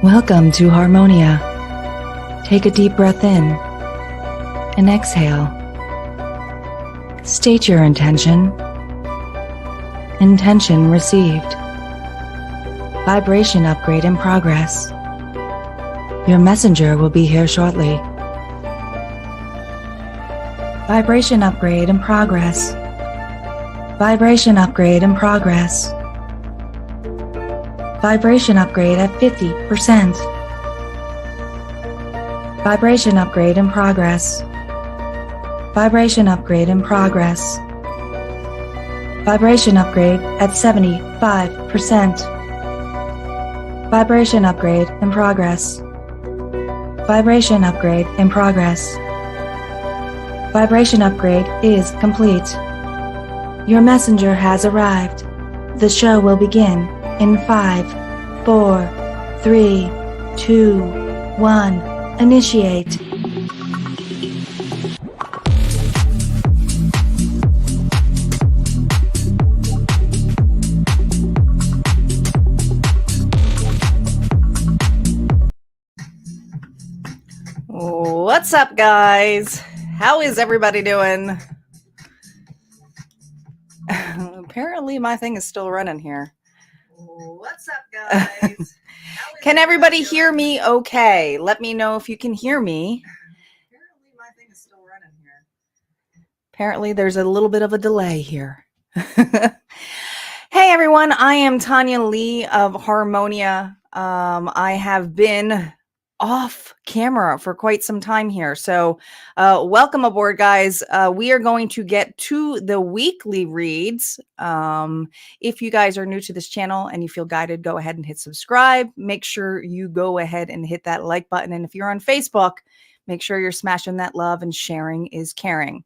Welcome to Harmonia. Take a deep breath in and exhale. State your intention. Intention received. Vibration upgrade in progress. Your messenger will be here shortly. Vibration upgrade in progress. Vibration upgrade in progress. Vibration upgrade at 50%. Vibration upgrade in progress. Vibration upgrade in progress. Vibration upgrade at 75%. Vibration upgrade in progress. Vibration upgrade in progress. Vibration upgrade is complete. Your messenger has arrived. The show will begin in 5, 4, 3, 2, 1. Initiate. What's up, guys? How is everybody doing? Apparently my thing is still running here. What's up, guys? Can everybody hear me okay? Let me know if you can hear me. Apparently my thing is still running here. Apparently there's a little bit of a delay here. Hey everyone, I am Tanya Lee of Harmonia. I have been off camera for quite some time here. So welcome aboard, guys. We are going to get to the weekly reads. If you guys are new to this channel and you feel guided, go ahead and hit subscribe. Make sure you go ahead and hit that like button. And if you're on Facebook, make sure you're smashing that love, and sharing is caring.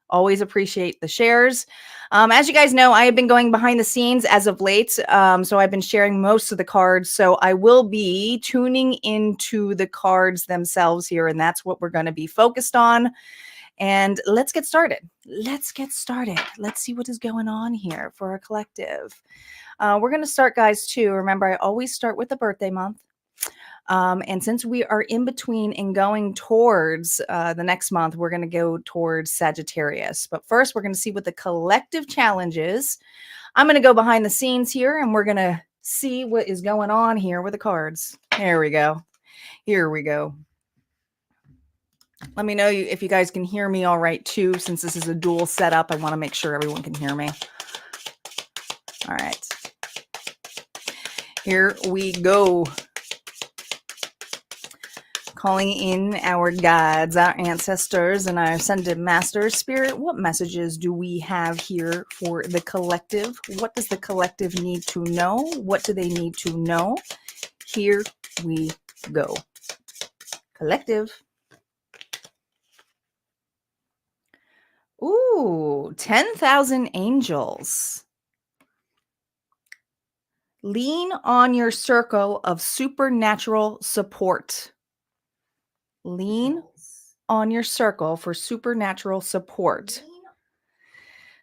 Always appreciate the shares. As you guys know, I have been going behind the scenes as of late. So I've been sharing most of the cards. So I will be tuning into the cards themselves here. And that's what we're going to be focused on. And let's get started. Let's see what is going on here for our collective. We're going to start, guys, too. Remember, I always start with the birthday month. And since we are in between and going towards the next month, we're going to go towards Sagittarius. But first, we're going to see what the collective challenge is. I'm going to go behind the scenes here, and we're going to see what is going on here with the cards. There we go. Here we go. Let me know if you guys can hear me all right, too. Since this is a dual setup, I want to make sure everyone can hear me. All right. Here we go. Calling in our guides, our ancestors, and our ascended masters. Spirit, what messages do we have here for the collective? What does the collective need to know? What do they need to know? Here we go. Collective. Ooh, 10,000 angels. Lean on your circle of supernatural support. Lean on your circle for supernatural support.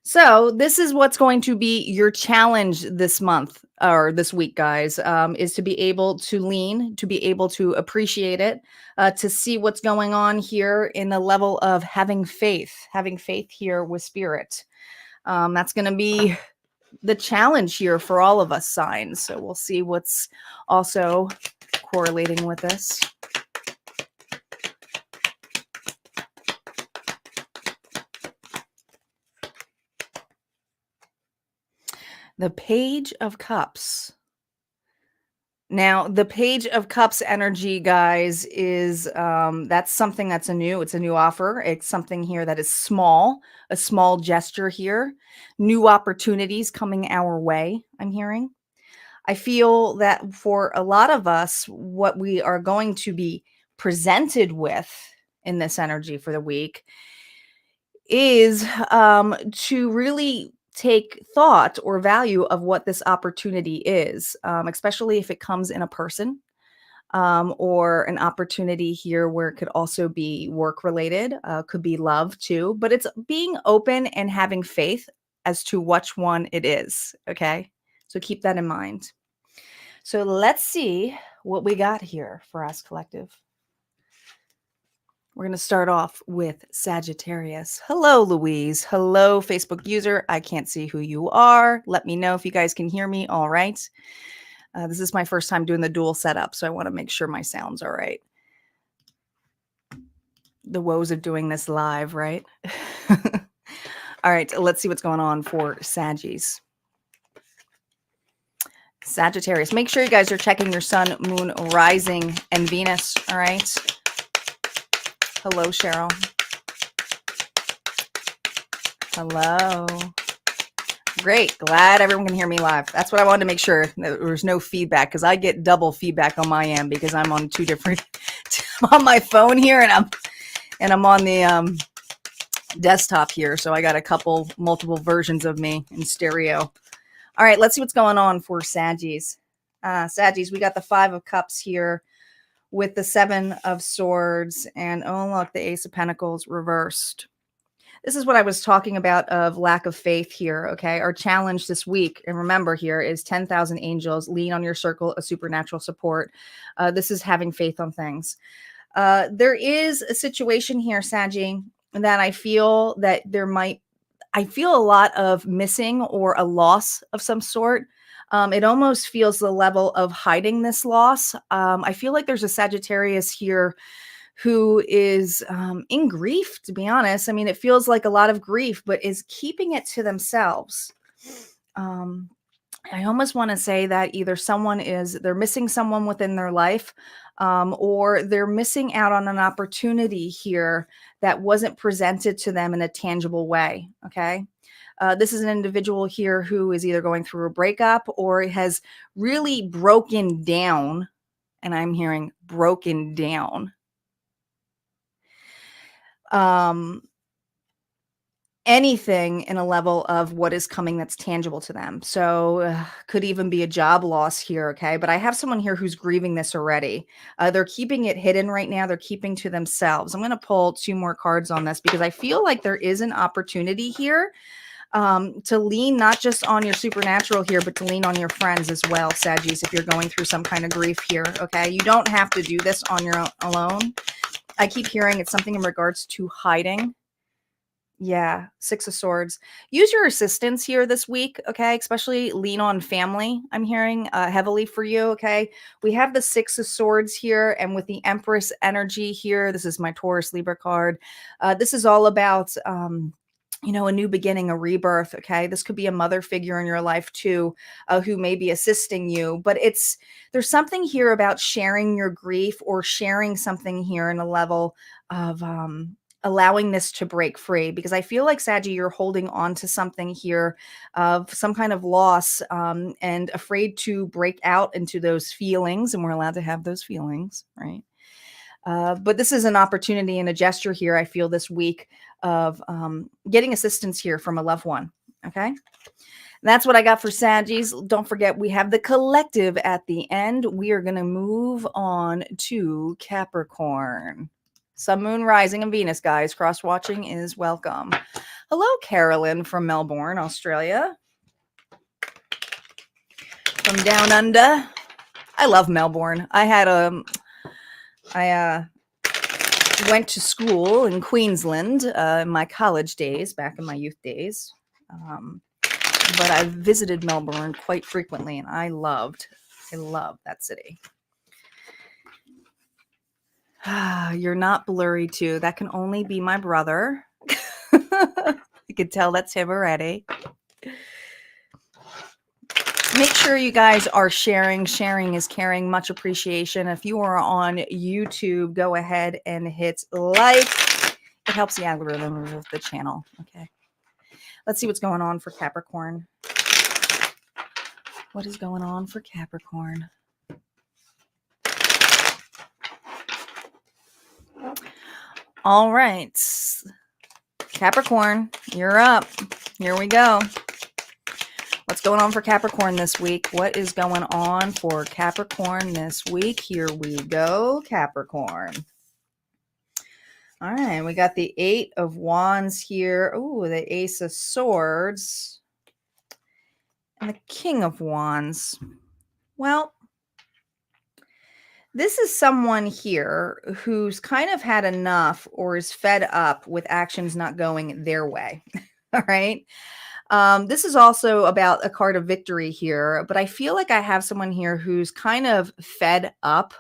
So this is what's going to be your challenge this month or this week, guys, is to be able to lean, to be able to appreciate it, to see what's going on here in the level of having faith here with spirit. That's going to be the challenge here for all of us signs. So we'll see what's also correlating with this. The Page of Cups. Now, the Page of Cups energy, guys, is that's something that's it's a new offer. It's something here that is small, a small gesture here. New opportunities coming our way, I'm hearing. I feel that for a lot of us, what we are going to be presented with in this energy for the week is to really take thought or value of what this opportunity is, especially if it comes in a person or an opportunity here where it could also be work related, could be love too, but it's being open and having faith as to which one it is. Okay. So keep that in mind. So let's see what we got here for us, collective. We're going to start off with Sagittarius. Hello, Louise. Hello, Facebook user. I can't see who you are. Let me know if you guys can hear me. All right. This is my first time doing the dual setup, so I want to make sure my sound's all right. The woes of doing this live, right? All right, let's see what's going on for Saggies. Sagittarius. Make sure you guys are checking your sun, moon, rising, and Venus. All right. Hello, Cheryl. Hello. Great. Glad everyone can hear me live. That's what I wanted to make sure that there was no feedback, because I get double feedback on my end because I'm on two different on my phone here, and I'm on the desktop here, so I got multiple versions of me in stereo. All right, let's see what's going on for Saggies. Saggies, we got the 5 of Cups here with the 7 of Swords, and oh look, the Ace of Pentacles reversed. This is what I was talking about of lack of faith here, okay? Our challenge this week, and remember here, is 10,000 angels, lean on your circle of supernatural support. This is having faith on things. There is a situation here, Saggy, that I feel that I feel a lot of missing or a loss of some sort. It almost feels the level of hiding this loss. I feel like there's a Sagittarius here who is in grief, to be honest. I mean, it feels like a lot of grief, but is keeping it to themselves. I almost want to say that either they're missing someone within their life, or they're missing out on an opportunity here that wasn't presented to them in a tangible way. Okay. This is an individual here who is either going through a breakup or has really broken down. And I'm hearing broken down. Anything in a level of what is coming that's tangible to them. So could even be a job loss here. Okay. But I have someone here who's grieving this already. They're keeping it hidden right now. They're keeping to themselves. I'm going to pull 2 more cards on this because I feel like there is an opportunity here to lean not just on your supernatural here, but to lean on your friends as well, Saggies, if you're going through some kind of grief here. Okay. You don't have to do this on your own alone. I keep hearing it's something in regards to hiding. Yeah, 6 of Swords. Use your assistance here this week, okay? Especially lean on family, I'm hearing heavily for you, okay? We have the 6 of Swords here, and with the Empress energy here, this is my Taurus Libra card. This is all about, a new beginning, a rebirth, okay? This could be a mother figure in your life too, who may be assisting you, but there's something here about sharing your grief or sharing something here in a level of, allowing this to break free, because I feel like, Saggy, you're holding on to something here of some kind of loss, and afraid to break out into those feelings, and we're allowed to have those feelings, right? But this is an opportunity and a gesture here, I feel, this week of getting assistance here from a loved one, okay? That's what I got for Saggies. Don't forget, we have the collective at the end. We are going to move on to Capricorn. Sun, Moon, Rising, and Venus, guys. Cross-watching is welcome. Hello, Carolyn from Melbourne, Australia. From down under. I love Melbourne. I went to school in Queensland in my college days, back in my youth days. But I visited Melbourne quite frequently, and I loved that city. You're not blurry too. That can only be my brother. You can tell that's him already. Make sure you guys are sharing. Sharing is caring. Much appreciation. If you are on YouTube, go ahead and hit like. It helps the algorithm of the channel. Okay. Let's see what's going on for Capricorn. What is going on for Capricorn? All right. Capricorn, you're up. Here we go. What's going on for Capricorn this week? What is going on for Capricorn this week? Here we go, Capricorn. All right, we got the 8 of Wands here. Ooh, the Ace of Swords. And the King of Wands. Well, This is someone here who's kind of had enough or is fed up with actions not going their way. All right. This is also about a card of victory here, but I feel like I have someone here who's kind of fed up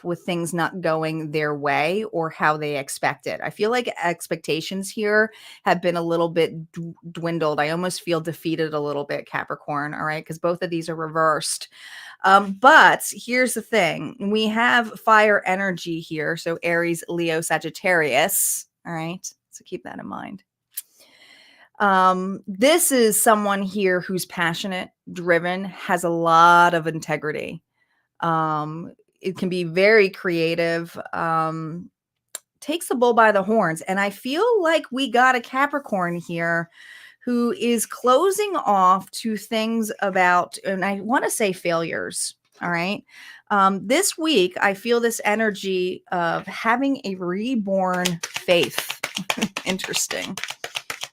with things not going their way or how they expect it. I feel like expectations here have been a little bit dwindled. I almost feel defeated a little bit, Capricorn. All right. Because both of these are reversed. But here's the thing. We have fire energy here. So Aries, Leo, Sagittarius. All right. So keep that in mind. This is someone here who's passionate, driven, has a lot of integrity. It can be very creative, takes the bull by the horns. And I feel like we got a Capricorn here who is closing off to things about, and I want to say failures. All right. This week, I feel this energy of having a reborn faith. Interesting.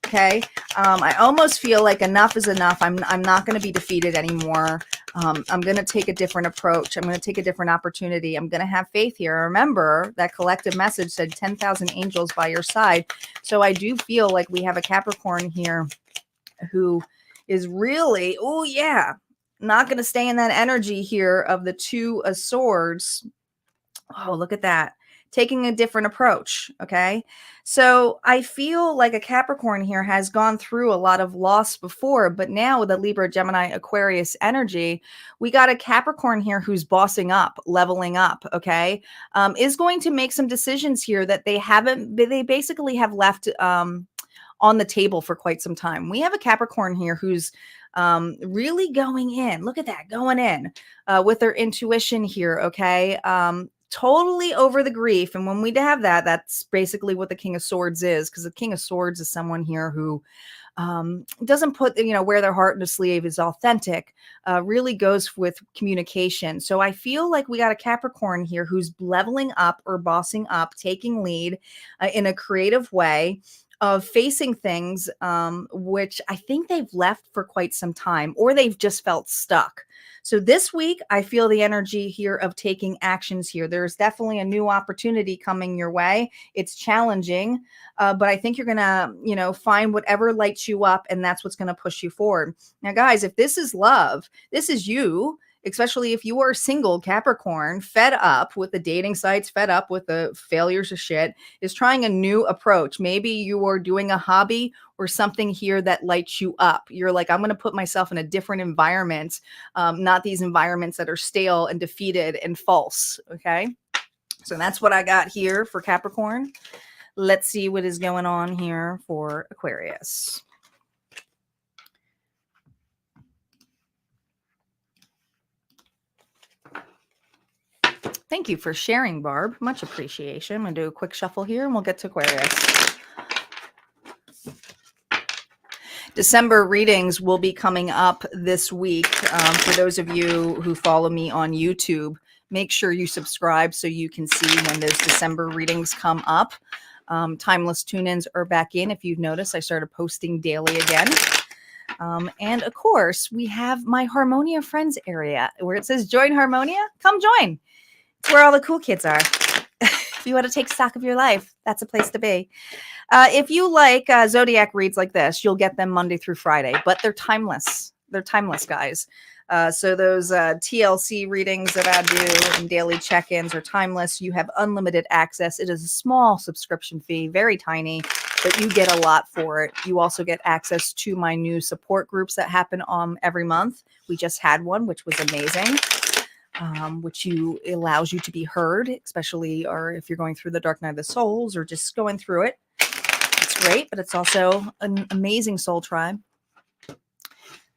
Okay. I almost feel like enough is enough. I'm not going to be defeated anymore. I'm going to take a different approach. I'm going to take a different opportunity. I'm going to have faith here. Remember that collective message said 10,000 angels by your side. So I do feel like we have a Capricorn here who is really, oh yeah, not going to stay in that energy here of the Two of Swords. Oh, look at that. Taking a different approach. Okay. So I feel like a Capricorn here has gone through a lot of loss before, but now with the Libra, Gemini, Aquarius energy, we got a Capricorn here who's bossing up, leveling up. Okay. Is going to make some decisions here that they basically have left, on the table for quite some time. We have a Capricorn here who's really going in. Look at that, going in with their intuition here. Okay. Totally over the grief. And when we have that, that's basically what the King of Swords is, because the King of Swords is someone here who doesn't put, wear their heart in a sleeve, is authentic, really goes with communication. So I feel like we got a Capricorn here who's leveling up or bossing up, taking lead in a creative way of facing things, which I think they've left for quite some time, or they've just felt stuck. So this week, I feel the energy here of taking actions here. There's definitely a new opportunity coming your way. It's challenging, but I think you're going to, find whatever lights you up, and that's what's going to push you forward. Now, guys, if this is love, this is you. Especially if you are single Capricorn, fed up with the dating sites, fed up with the failures of shit, is trying a new approach. Maybe you are doing a hobby or something here that lights you up. You're like, I'm going to put myself in a different environment, not these environments that are stale and defeated and false. Okay. So that's what I got here for Capricorn. Let's see what is going on here for Aquarius. Thank you for sharing, Barb. Much appreciation. I'm going to do a quick shuffle here and we'll get to Aquarius. December readings will be coming up this week. For those of you who follow me on YouTube, make sure you subscribe so you can see when those December readings come up. Timeless tune-ins are back in. If you've noticed, I started posting daily again. And of course, we have my Harmonia Friends area where it says join Harmonia. Come join. It's where all the cool kids are. If you want to take stock of your life, that's a place to be. If you like Zodiac reads like this, you'll get them Monday through Friday, but they're timeless. They're timeless, guys. So those TLC readings that I do and daily check-ins are timeless. You have unlimited access. It is a small subscription fee, very tiny, but you get a lot for it. You also get access to my new support groups that happen every month. We just had one, which was amazing. Which allows you to be heard, especially or if you're going through the dark night of the souls or just going through it. It's great, but it's also an amazing soul tribe.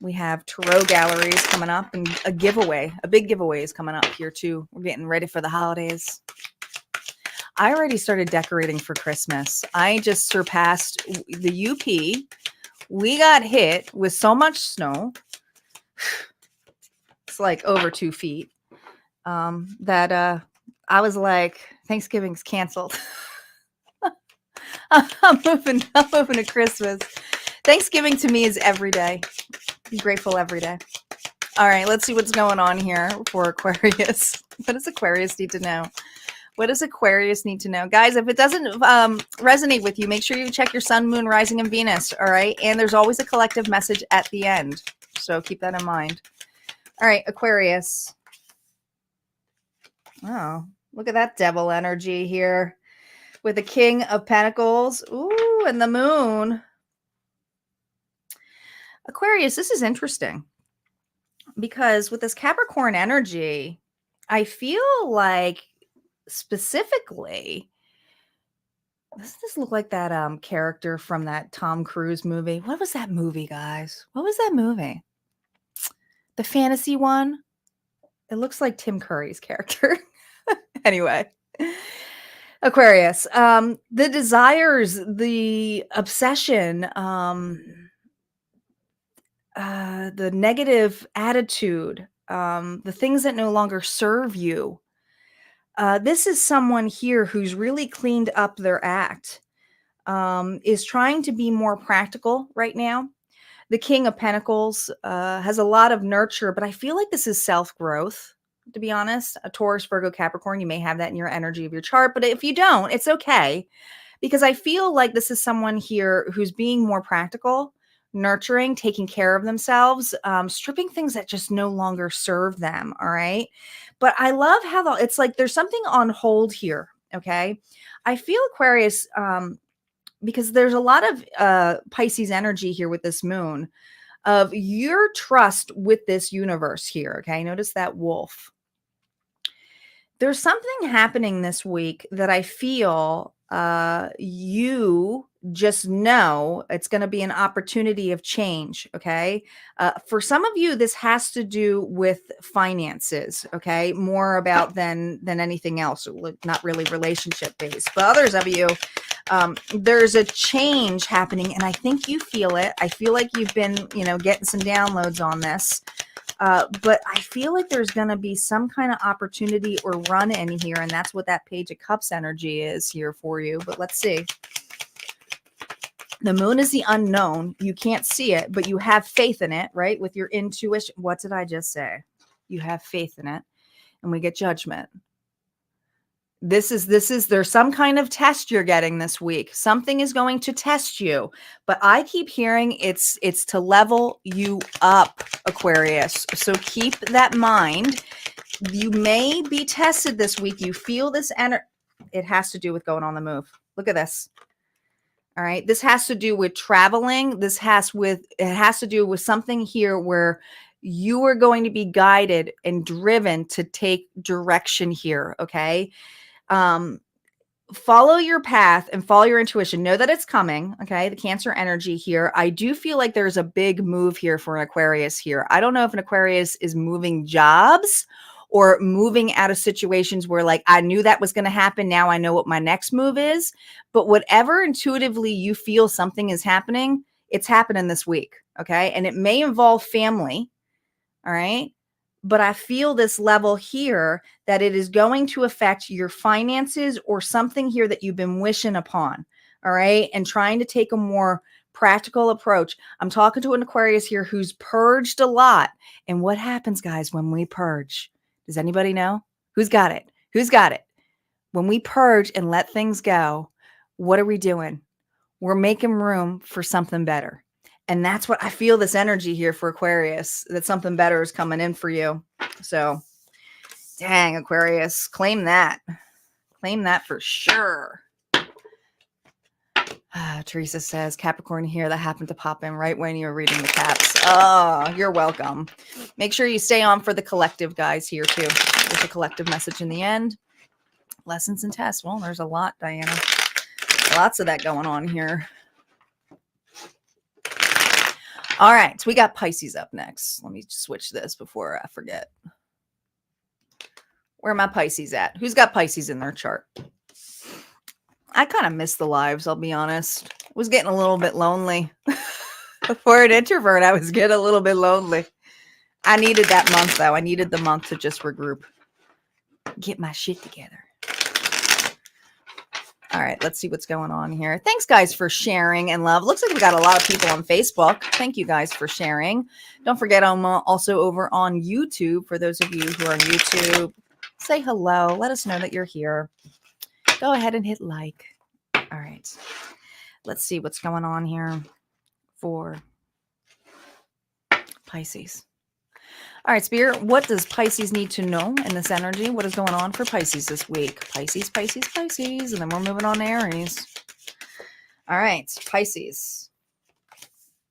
We have tarot galleries coming up and a big giveaway is coming up here too. We're getting ready for the holidays. I already started decorating for Christmas. I just surpassed the UP. We got hit with so much snow. It's like over 2 feet. That I was like, Thanksgiving's canceled. I'm moving to Christmas. Thanksgiving to me is every day. Be grateful every day. All right, let's see what's going on here for Aquarius. What does Aquarius need to know? What does Aquarius need to know? Guys, if it doesn't resonate with you, make sure you check your sun, moon, rising, and Venus, all right? And there's always a collective message at the end, so keep that in mind. All right, Aquarius. Oh, look at that devil energy here with the King of Pentacles. Ooh, and the moon. Aquarius, this is interesting because with this Capricorn energy, I feel like specifically, doesn't this look like that character from that Tom Cruise movie? What was that movie, guys? What was that movie? The fantasy one? It looks like Tim Curry's character. Anyway, Aquarius, the desires, the obsession, the negative attitude, the things that no longer serve you. This is someone here who's really cleaned up their act, is trying to be more practical right now. The King of Pentacles has a lot of nurture, but I feel like this is self-growth, to be honest. A Taurus, Virgo, Capricorn, you may have that in your energy of your chart, but if you don't, it's okay. Because I feel like this is someone here who's being more practical, nurturing, taking care of themselves, stripping things that just no longer serve them, all right? But I love how it's like there's something on hold here, okay? I feel Aquarius, because there's a lot of Pisces energy here with this moon, of your trust with this universe here, okay? Notice that wolf. There's something happening this week that I feel you just know it's going to be an opportunity of change, okay? For some of you, this has to do with finances, okay? More about than anything else, not really relationship based. But others of you, there's a change happening, and I think you feel it. I feel like you've been, getting some downloads on this. But I feel like there's going to be some kind of opportunity or run in here, and that's what that Page of Cups energy is here for you. But let's see. The moon is the unknown. You can't see it, but you have faith in it, right? With your intuition. What did I just say? You have faith in it, and we get judgment. There's some kind of test you're getting this week. Something is going to test you, but I keep hearing it's to level you up, Aquarius. So keep that in mind. You may be tested this week. You feel this energy. It has to do with going on the move. Look at this. All right. This has to do with traveling. It has to do with something here where you are going to be guided and driven to take direction here. Okay. Follow your path and follow your intuition. Know that it's coming. Okay. The Cancer energy here. I do feel like there's a big move here for an Aquarius here. I don't know if an Aquarius is moving jobs or moving out of situations where like, I knew that was going to happen. Now I know what my next move is, but whatever intuitively you feel something is happening, it's happening this week. Okay. And it may involve family. All right. But I feel this level here that it is going to affect your finances or something here that you've been wishing upon. All right. And trying to take a more practical approach. I'm talking to an Aquarius here who's purged a lot. And what happens, guys, when we purge? Does anybody know? Who's got it? Who's got it? When we purge and let things go, what are we doing? We're making room for something better. And that's what I feel this energy here for Aquarius, that something better is coming in for you. So, dang, Aquarius, claim that. Claim that for sure. Teresa says, Capricorn here, that happened to pop in right when you were reading the caps. Oh, you're welcome. Make sure you stay on for the collective, guys, here too. There's a collective message in the end. Lessons and tests. Well, there's a lot, Diana. Lots of that going on here. All right, so we got Pisces up next. Let me switch this before I forget. Where are my Pisces at? Who's got Pisces in their chart? I kind of miss the lives, I'll be honest. I was getting a little bit lonely. For an introvert, I was getting a little bit lonely. I needed that month, though. I needed the month to just regroup. Get my shit together. All right, let's see what's going on here. Thanks, guys, for sharing and love. Looks like we got a lot of people on Facebook. Thank you, guys, for sharing. Don't forget, I'm also over on YouTube. For those of you who are on YouTube, say hello. Let us know that you're here. Go ahead and hit like. All right. Let's see what's going on here for Pisces. All right, Spirit, what does Pisces need to know in this energy? What is going on for Pisces this week? Pisces, Pisces, Pisces. And then we're moving on to Aries. All right, Pisces.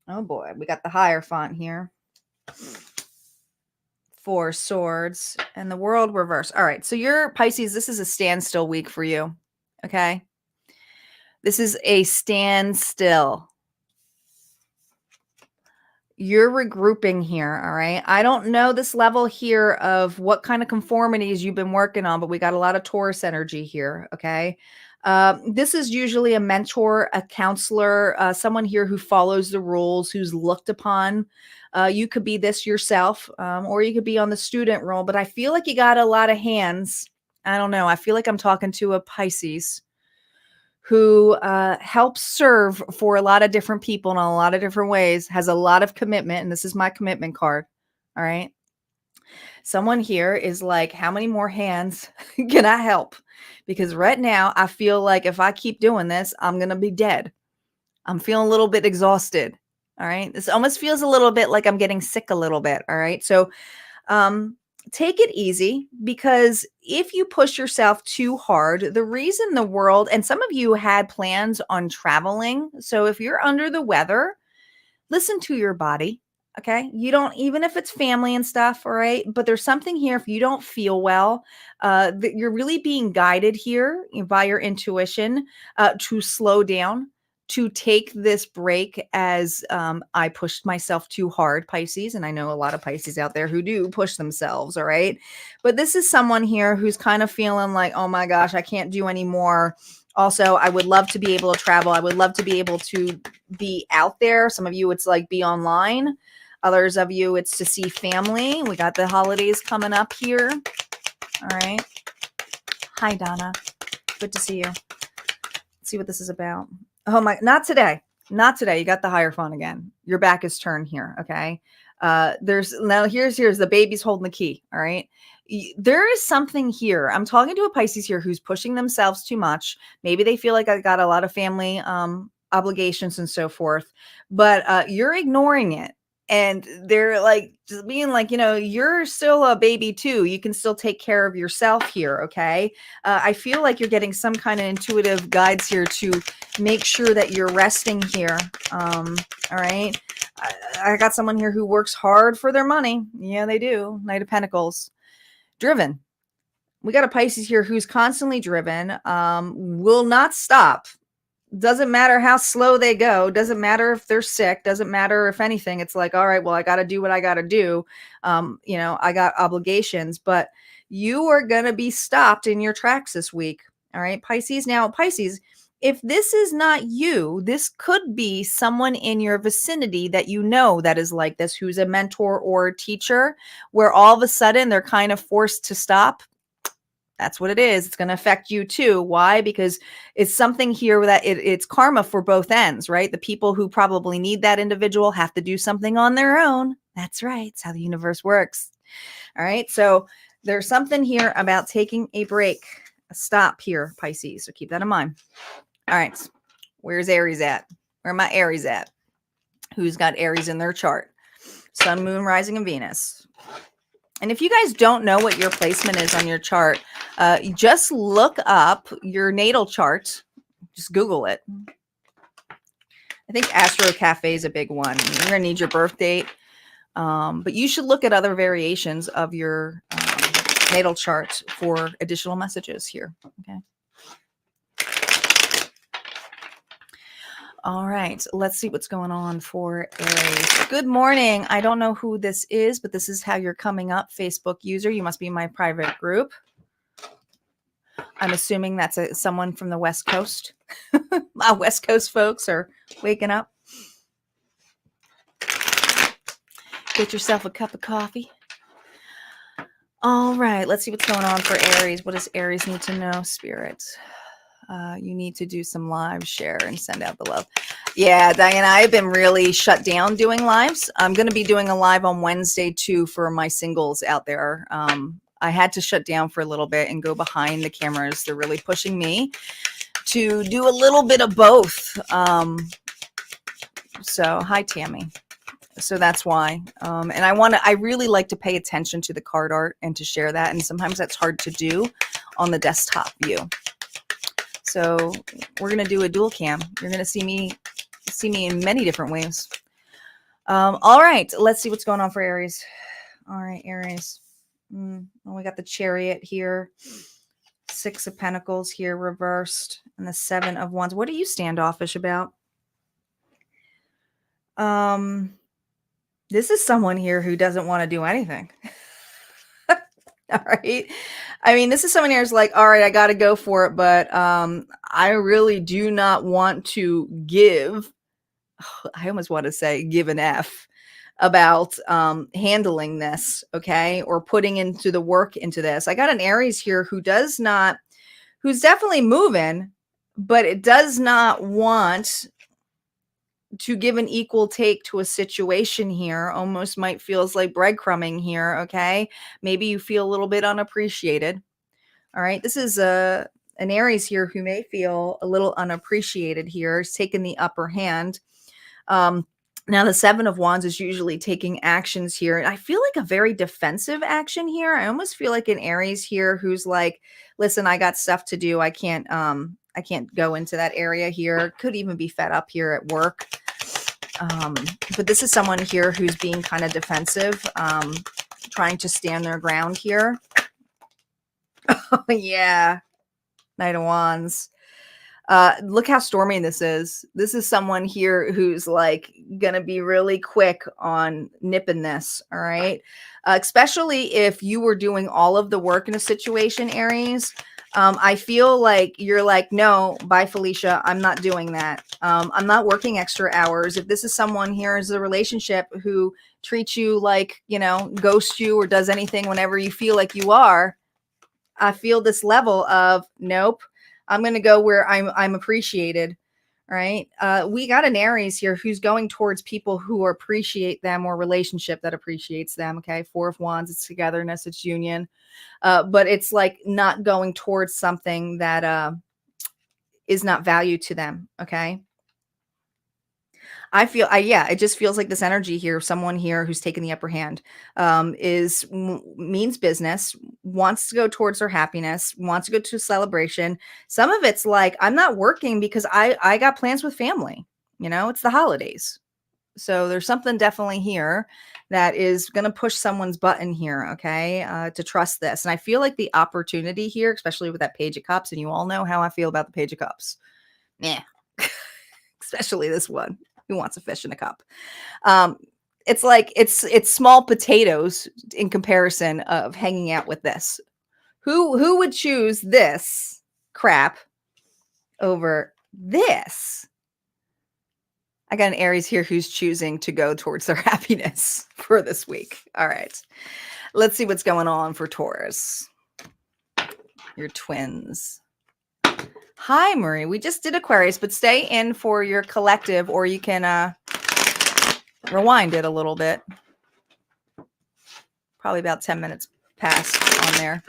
Oh, boy. We got the Hierophant here. 4 swords and the World reverse. All right, so you're Pisces. This is a standstill week for you, okay? This is a standstill. You're regrouping here, all right? I don't know this level here of what kind of conformities you've been working on, but we got a lot of Taurus energy here, okay? This is usually a mentor, a counselor, someone here who follows the rules, who's looked upon. You could be this yourself, or you could be on the student role, but I feel like you got a lot of hands. I don't know. I feel like I'm talking to a Pisces who helps serve for a lot of different people in a lot of different ways, has a lot of commitment, and this is my commitment card, all right? Someone here is like, how many more hands can I help? Because right now, I feel like if I keep doing this, I'm going to be dead. I'm feeling a little bit exhausted, all right? This almost feels a little bit like I'm getting sick a little bit, all right? So, take it easy, because if you push yourself too hard, the reason the world, and some of you had plans on traveling. So if you're under the weather, listen to your body. Okay. You don't, even if it's family and stuff. All right. But there's something here. If you don't feel well, that you're really being guided here by your intuition, to slow down, to take this break, as I pushed myself too hard, Pisces. And I know a lot of Pisces out there who do push themselves. All right. But this is someone here who's kind of feeling like, oh my gosh, I can't do any more. Also, I would love to be able to travel. I would love to be able to be out there. Some of you, it's like be online. Others of you, it's to see family. We got the holidays coming up here. All right. Hi, Donna. Good to see you. Let's see what this is about. Oh my, not today. Not today. You got the Hierophant again. Your back is turned here. Okay. Here's the baby's holding the key. All right. There is something here. I'm talking to a Pisces here who's pushing themselves too much. Maybe they feel like I got a lot of family obligations and so forth, but you're ignoring it. And they're like, just being like, you're still a baby too. You can still take care of yourself here. Okay. I feel like you're getting some kind of intuitive guides here to make sure that you're resting here. All right. I got someone here who works hard for their money. Yeah, they do. Knight of Pentacles. Driven. We got a Pisces here who's constantly driven, will not stop. Doesn't matter how slow they go. Doesn't matter if they're sick. Doesn't matter if anything. It's like, all right, well, I got to do what I got to do. I got obligations, but you are going to be stopped in your tracks this week. All right, Pisces. Now, Pisces, if this is not you, this could be someone in your vicinity that that is like this, who's a mentor or a teacher, where all of a sudden they're kind of forced to stop. That's what it is. It's going to affect you too. Why? Because it's something here that it's karma for both ends, right? The people who probably need that individual have to do something on their own. That's right. It's how the universe works. All right. So there's something here about taking a break, a stop here, Pisces. So keep that in mind. All right. Where's Aries at? Where my Aries at? Who's got Aries in their chart? Sun, Moon, Rising, and Venus. And if you guys don't know what your placement is on your chart, just look up your natal chart. Just Google it. I think Astro Cafe is a big one. You're going to need your birth date. But you should look at other variations of your natal chart for additional messages here. Okay. All right, let's see what's going on for Aries. Good morning. I don't know who this is, but this is how you're coming up. Facebook user. You must be in my private group. I'm assuming that's someone from the West Coast. My West Coast folks are waking up. Get yourself a cup of coffee. All right, let's see what's going on for Aries. What does Aries need to know, Spirit? You need to do some live share and send out the love. Yeah, Diana, I've been really shut down doing lives. I'm going to be doing a live on Wednesday too for my singles out there. I had to shut down for a little bit and go behind the cameras. They're really pushing me to do a little bit of both. So hi, Tammy. So that's why. And I really like to pay attention to the card art and to share that. And sometimes that's hard to do on the desktop view. So we're going to do a dual cam. You're going to see me in many different ways. All right, let's see what's going on for Aries. All right, Aries. Well, we got the Chariot here. 6 of Pentacles here reversed. And the 7 of Wands. What are you standoffish about? This is someone here who doesn't want to do anything. All right. I mean, this is someone here who's like, all right, I got to go for it. But I really do not want to give. I almost want to say give an F about handling this. Okay. Or putting into the work into this. I got an Aries here who's definitely moving, but it does not want to give an equal take to a situation here. Almost might feels like breadcrumbing here. Okay. Maybe you feel a little bit unappreciated. All right. This is an Aries here who may feel a little unappreciated here. It's taking the upper hand. Now the 7 of Wands is usually taking actions here. And I feel like a very defensive action here. I almost feel like an Aries here who's like, listen, I got stuff to do. I can't go into that area here. Could even be fed up here at work. But this is someone here who's being kind of defensive, trying to stand their ground here. Oh, yeah. Knight of Wands. Look how stormy this is. This is someone here who's like going to be really quick on nipping this. All right. Especially if you were doing all of the work in a situation, Aries. I feel like you're like, no, bye, Felicia. I'm not doing that. I'm not working extra hours. If this is someone here is a relationship who treats you like, ghosts you or does anything whenever you feel like you are, I feel this level of nope. I'm going to go where I'm appreciated. All right. We got an Aries here who's going towards people who appreciate them or relationship that appreciates them. Okay. 4 of Wands, it's togetherness, it's union. But it's like not going towards something that is not value to them. Okay. I feel, it just feels like this energy here, someone here who's taking the upper hand, means business, wants to go towards their happiness, wants to go to a celebration. Some of it's like, I'm not working because I got plans with family, it's the holidays. So there's something definitely here that is going to push someone's button here. Okay. To trust this. And I feel like the opportunity here, especially with that Page of Cups, and you all know how I feel about the Page of Cups. Yeah. Especially this one. Who wants a fish in a cup? It's like it's small potatoes in comparison of hanging out with this. Who would choose this crap over this? I got an Aries here who's choosing to go towards their happiness for this week. All right. Let's see what's going on for Taurus. Your twins. Hi, Marie. We just did Aquarius, but stay in for your collective, or you can rewind it a little bit. Probably about 10 minutes past on there.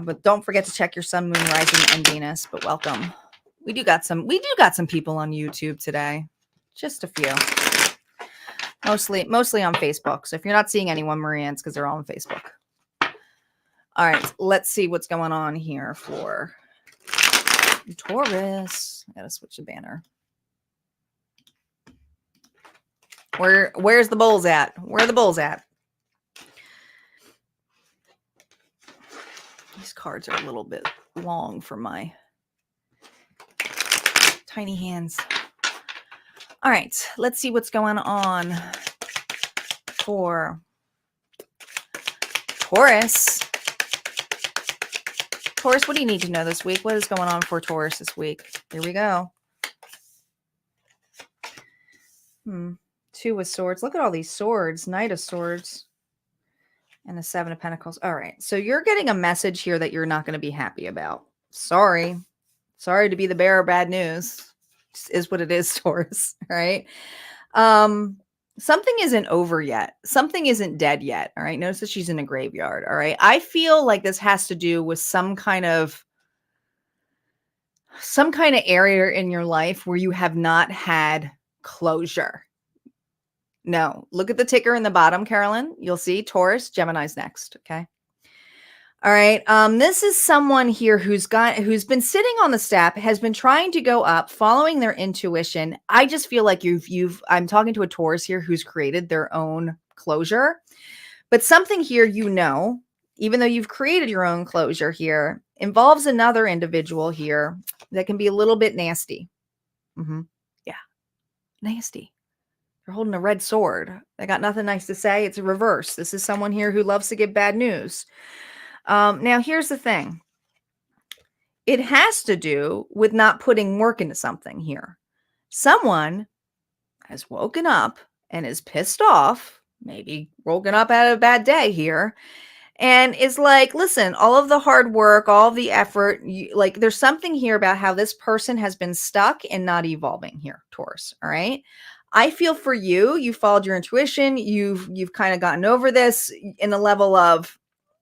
But don't forget to check your sun, moon, rising, and Venus. But welcome. We do got some people on YouTube today. Just a few. Mostly on Facebook. So if you're not seeing anyone, Marie, it's because they're all on Facebook. All right, let's see what's going on here for Taurus. I gotta switch the banner. Where's the bulls at? Where are the bulls at? These cards are a little bit long for my tiny hands. All right, let's see what's going on for Taurus. Taurus, what do you need to know this week? What is going on for Taurus this week? Here we go. 2 of Swords. Look at all these swords. Knight of Swords. And the 7 of Pentacles. All right. So you're getting a message here that you're not going to be happy about. Sorry. Sorry to be the bearer of bad news. Just is what it is, Taurus. All right. Something isn't over yet. Something isn't dead yet. All right. Notice that she's in a graveyard. All right. I feel like this has to do with some kind of area in your life where you have not had closure. No, look at the ticker in the bottom, Carolyn. You'll see Taurus, Gemini's next. Okay. All right. This is someone here who's been sitting on the step, has been trying to go up, following their intuition. I just feel like I'm talking to a Taurus here who's created their own closure, but something here, even though you've created your own closure here, involves another individual here that can be a little bit nasty. Yeah. Nasty. They're holding a red sword. They got nothing nice to say. It's a reverse. This is someone here who loves to give bad news. Now, here's the thing. It has to do with not putting work into something here. Someone has woken up and is pissed off, maybe woken up at a bad day here, and is like, listen, all of the hard work, all of the effort, there's something here about how this person has been stuck and not evolving here, Taurus. All right. I feel for you. You followed your intuition. You've kind of gotten over this in the level of,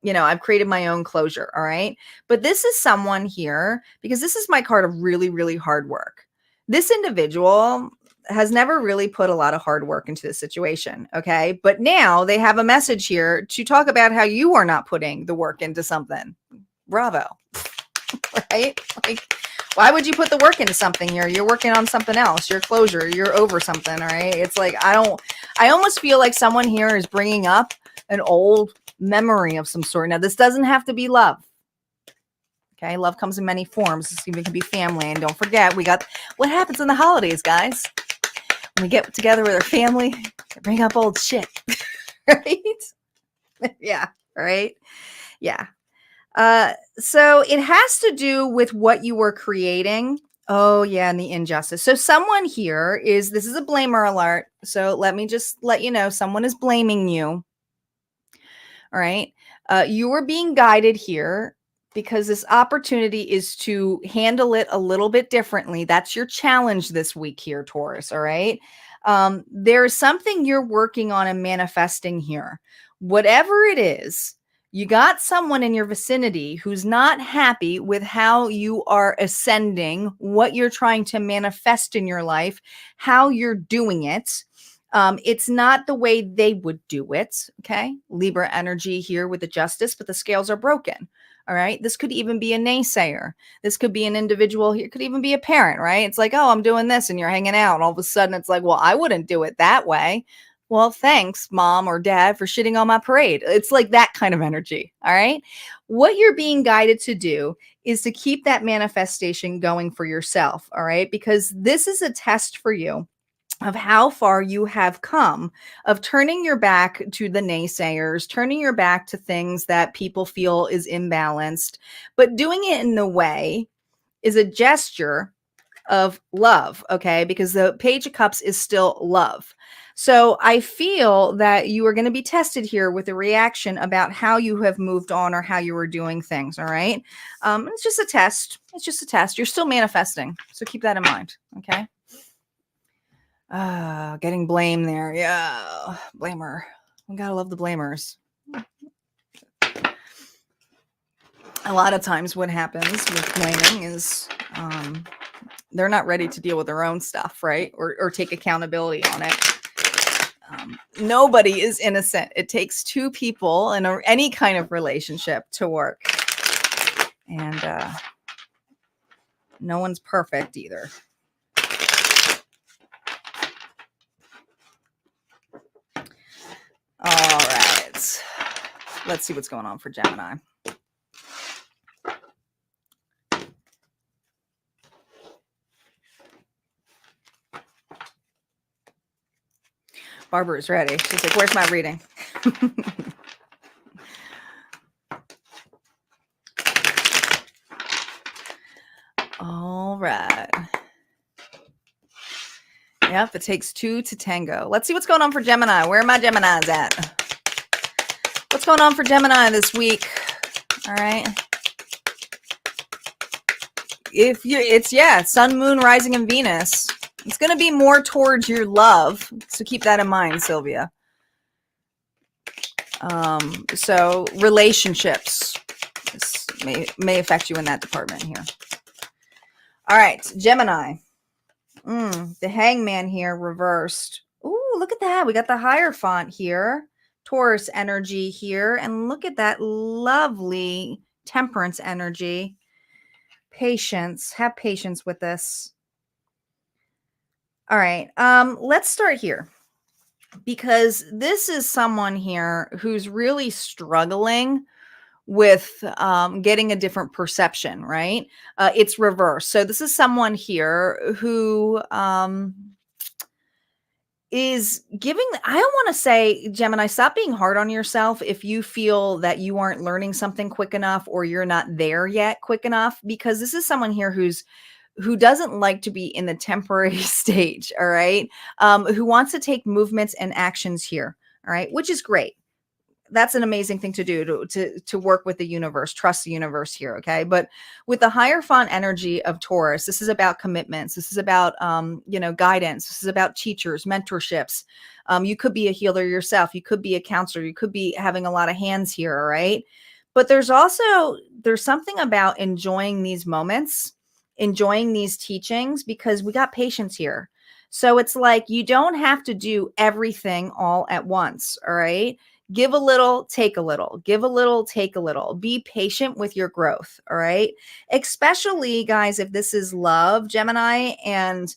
I've created my own closure. All right. But this is someone here, because this is my card of really, really hard work. This individual has never really put a lot of hard work into the situation. Okay. But now they have a message here to talk about how you are not putting the work into something. Bravo. Right? Like, why would you put the work into something here? You're working on something else. Your closure, you're over something. All right. It's like, I almost feel like someone here is bringing up an old memory of some sort. Now, this doesn't have to be love. Okay. Love comes in many forms. This even can be family. And don't forget, we got what happens in the holidays, guys. When we get together with our family, they bring up old shit. Right? Yeah. Right. Yeah. So it has to do with what you were creating. Oh yeah. And the injustice. So someone here this is a blamer alert. So let me just let you know, someone is blaming you. All right. You are being guided here because this opportunity is to handle it a little bit differently. That's your challenge this week here, Taurus. All right. There's something you're working on and manifesting here. Whatever it is, you got someone in your vicinity who's not happy with how you are ascending, what you're trying to manifest in your life, how you're doing it. It's not the way they would do it. Okay. Libra energy here with the justice, but the scales are broken. All right. This could even be a naysayer. This could be an individual here. It could even be a parent, right? It's like, oh, I'm doing this and you're hanging out. And all of a sudden it's like, well, I wouldn't do it that way. Well, thanks, mom or dad, for shitting on my parade. It's like that kind of energy. All right. What you're being guided to do is to keep that manifestation going for yourself. All right. Because this is a test for you of how far you have come, of turning your back to the naysayers, turning your back to things that people feel is imbalanced, but doing it in a way is a gesture of love, okay? Because the Page of Cups is still love. So I feel that you are going to be tested here with a reaction about how you have moved on or how you were doing things, all right? It's just a test. It's just a test. You're still manifesting, so keep that in mind, okay? Getting blamed there. Yeah. Blamer. We gotta love the blamers. A lot of times what happens with blaming is they're not ready to deal with their own stuff, right? Or take accountability on it. Nobody is innocent. It takes two people in any kind of relationship to work. And no one's perfect either. All right. Let's see what's going on for Gemini. Barbara's ready. She's like, where's my reading? All right. Yep, it takes two to tango. Let's see what's going on for Gemini. Where are my Geminis at? What's going on for Gemini this week? All right. it's Sun, Moon, Rising, and Venus. It's going to be more towards your love. So keep that in mind, Sylvia. So relationships may affect you in that department here. All right, Gemini. The Hangman here reversed. Ooh, look at that. We got the Hierophant here. Taurus energy here. And look at that lovely Temperance energy. Patience. Have patience with this. All right. Let's start here. Because this is someone here who's really struggling with getting a different perception, right? It's reverse. So this is someone here who is giving, I don't want to say, Gemini, stop being hard on yourself if you feel that you aren't learning something quick enough or you're not there yet quick enough, because this is someone here who doesn't like to be in the temporary stage, all right? Who wants to take movements and actions here, all right? Which is great. That's an amazing thing to do, to work with the universe, trust the universe here, okay? But with the Hierophant energy of Taurus, this is about commitments. This is about, guidance. This is about teachers, mentorships. You could be a healer yourself. You could be a counselor. You could be having a lot of hands here, all right? But there's something about enjoying these moments, enjoying these teachings, because we got patience here. So it's like you don't have to do everything all at once, all right? Give a little, take a little. Give a little, take a little. Be patient with your growth, all right? Especially, guys, if this is love, Gemini, and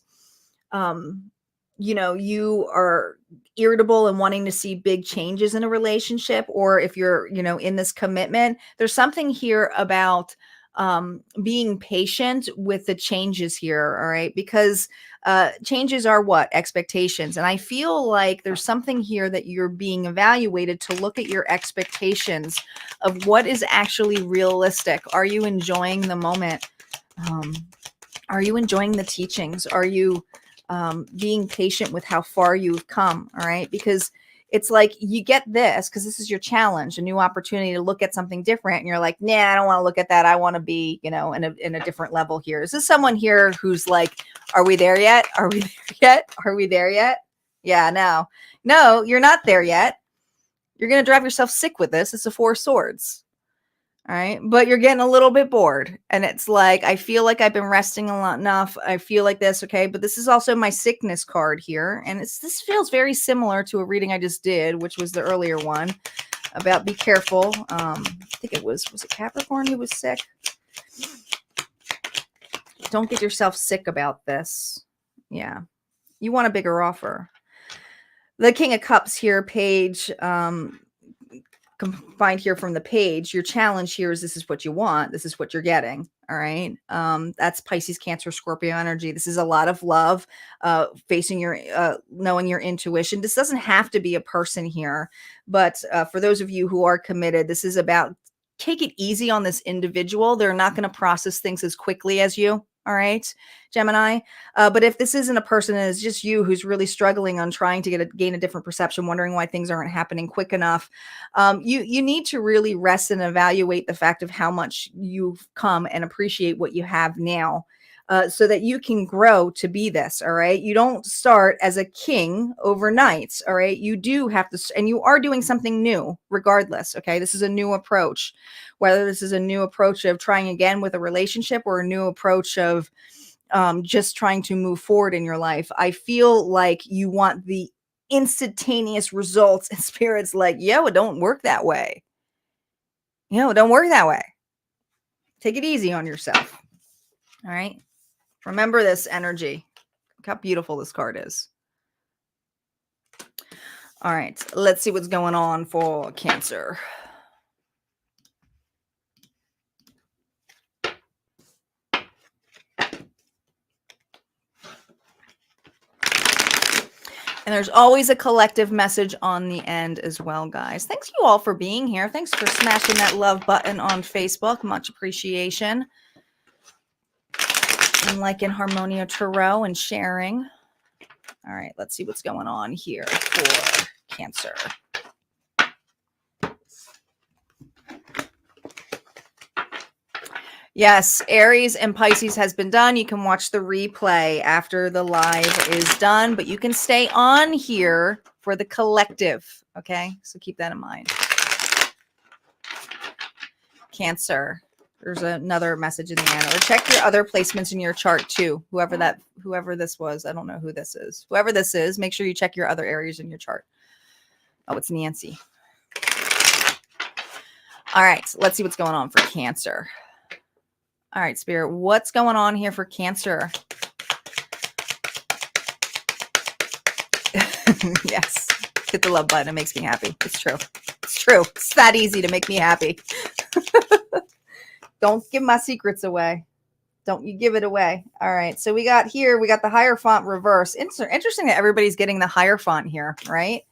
you are irritable and wanting to see big changes in a relationship, or if you're, in this commitment, there's something here about being patient with the changes here, all right? Because changes are what? Expectations. And I feel like there's something here that you're being evaluated to look at your expectations of what is actually realistic. Are you enjoying the moment? Are you enjoying the teachings? Are you being patient with how far you've come, all right? Because it's like you get this because this is your challenge, a new opportunity to look at something different. And you're like, nah, I don't want to look at that. I want to be, in a different level here. Is this someone here who's like, are we there yet? Are we there yet? Are we there yet? Yeah, no, you're not there yet. You're going to drive yourself sick with this. It's a 4 swords. All right. But you're getting a little bit bored. And it's like, I feel like I've been resting a lot enough. I feel like this. Okay. But this is also my sickness card here. And this feels very similar to a reading I just did, which was the earlier one about be careful. I think it was it Capricorn who was sick? Don't get yourself sick about this. Yeah. You want a bigger offer. The King of Cups here, page, combined here from the page, your challenge here is this is what you want. This is what you're getting. All right. That's Pisces, Cancer, Scorpio energy. This is a lot of love, facing your, knowing your intuition. This doesn't have to be a person here, but for those of you who are committed, this is about take it easy on this individual. They're not going to process things as quickly as you. All right, Gemini. But if this isn't a person and it's just you who's really struggling on trying to gain a different perception, wondering why things aren't happening quick enough, you need to really rest and evaluate the fact of how much you've come and appreciate what you have now, so that you can grow to be this. All right. You don't start as a king overnight. All right. You do have to, and you are doing something new regardless. Okay. This is a new approach, whether this is a new approach of trying again with a relationship or a new approach of just trying to move forward in your life. I feel like you want the instantaneous results, and Spirit's like, yo, it don't work that way. It don't work that way. Take it easy on yourself. All right. Remember this energy. Look how beautiful this card is. All right. Let's see what's going on for Cancer. And there's always a collective message on the end as well, guys. Thanks you all for being here. Thanks for smashing that love button on Facebook. Much appreciation. And liking Harmonia Tarot and sharing. All right, let's see what's going on here for Cancer. Yes, Aries and Pisces has been done. You can watch the replay after the live is done, but you can stay on here for the collective. Okay, so keep that in mind. Cancer. There's another message in the end. Or check your other placements in your chart too. Whoever this was, I don't know who this is. Whoever this is, make sure you check your other areas in your chart. Oh, it's Nancy. All right, so let's see what's going on for Cancer. All right, Spirit, what's going on here for Cancer? Yes, hit the love button. It makes me happy. It's true. It's true. It's that easy to make me happy. Don't give my secrets away. Don't you give it away. All right, so we got the Hierophant reverse. Interesting that everybody's getting the Hierophant here, right?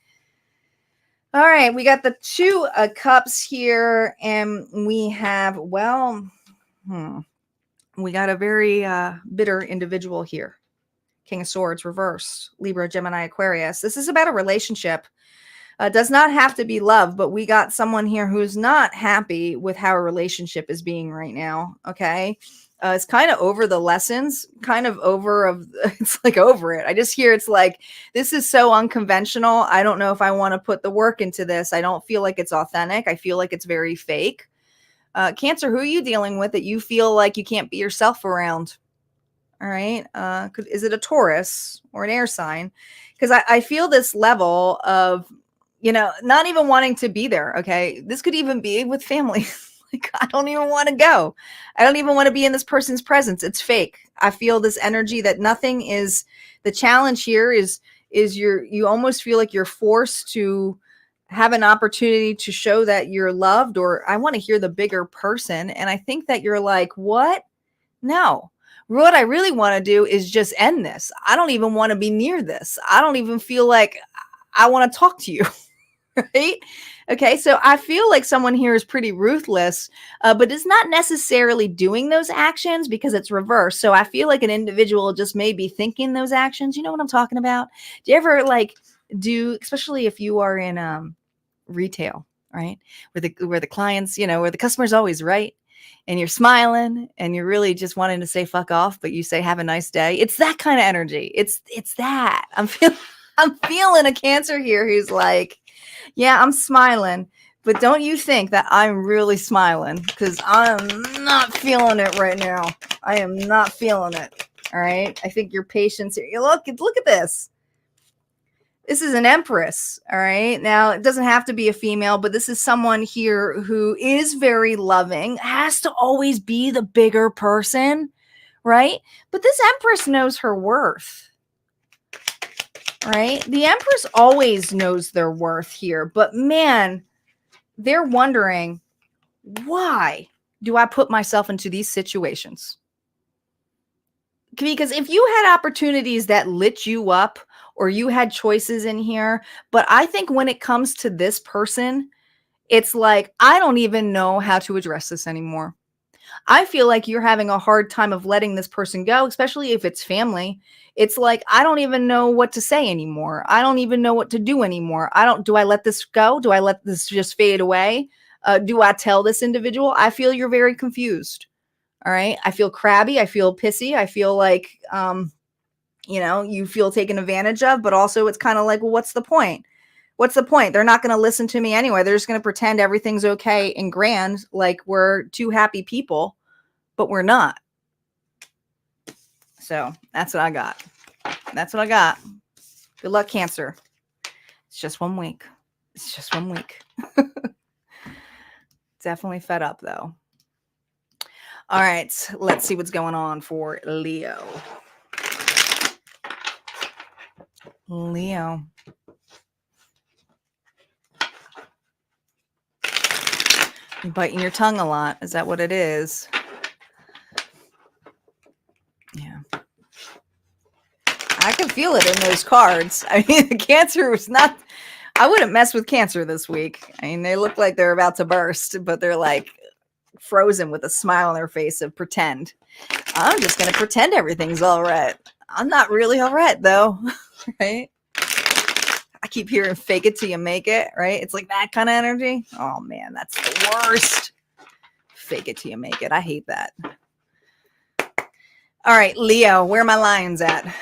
All right, we got the Two of Cups here, and we have, we got a very bitter individual here. King of Swords reversed. Libra, Gemini, Aquarius. This is about a relationship. Does not have to be love, but we got someone here who's not happy with how a relationship is being right now. Okay. It's kind of over the lessons, it's like over it. I just hear it's like, this is so unconventional. I don't know if I want to put the work into this. I don't feel like it's authentic. I feel like it's very fake. Cancer, who are you dealing with that you feel like you can't be yourself around? All right. Is it a Taurus or an air sign? Because I feel this level of, not even wanting to be there. Okay. This could even be with family. Like, I don't even want to go. I don't even want to be in this person's presence. It's fake. I feel this energy that nothing is, the challenge here is you almost feel like you're forced to have an opportunity to show that you're loved, or I want to hear the bigger person. And I think that you're like, what? No. What I really want to do is just end this. I don't even want to be near this. I don't even feel like I want to talk to you. Right? Okay, so I feel like someone here is pretty ruthless, but is not necessarily doing those actions because it's reversed. So I feel like an individual just may be thinking those actions. You know what I'm talking about? Do you ever especially if you are in retail, right? Where the clients, where the customer's always right, and you're smiling and you're really just wanting to say fuck off, but you say have a nice day. It's that kind of energy. It's that. I'm feeling a Cancer here who's like, yeah, I'm smiling, but don't you think that I'm really smiling? Because I'm not feeling it right now. I am not feeling it. All right. I think your patience here. Look at this. This is an Empress. All right. Now, it doesn't have to be a female, but this is someone here who is very loving, has to always be the bigger person. Right. But this Empress knows her worth. Right? The Empress always knows their worth here, but man, they're wondering, why do I put myself into these situations? Because if you had opportunities that lit you up, or you had choices in here, but I think when it comes to this person, it's like, I don't even know how to address this anymore. I feel like you're having a hard time of letting this person go, especially if it's family. It's like, I don't even know what to say anymore. I don't even know what to do anymore. Do I let this go? Do I let this just fade away? Do I tell this individual? I feel you're very confused. All right. I feel crabby. I feel pissy. I feel like, you feel taken advantage of, but also it's kind of like, well, what's the point? What's the point? They're not going to listen to me anyway. They're just going to pretend everything's okay and grand, like we're two happy people, but we're not. So that's what I got. That's what I got. Good luck, Cancer. It's just 1 week. It's just 1 week. Definitely fed up, though. All right. Let's see what's going on for Leo. Leo. You're biting your tongue a lot. Is that what it is? Yeah. I can feel it in those cards. I mean, the Cancer was not, I wouldn't mess with Cancer this week. I mean, they look like they're about to burst, but they're like frozen with a smile on their face of pretend. I'm just going to pretend everything's all right. I'm not really all right, though. Right? I keep hearing fake it till you make it, right? It's like that kind of energy. Oh, man, that's the worst. fake it till you make it. I hate that. All right, Leo, where are my lions at?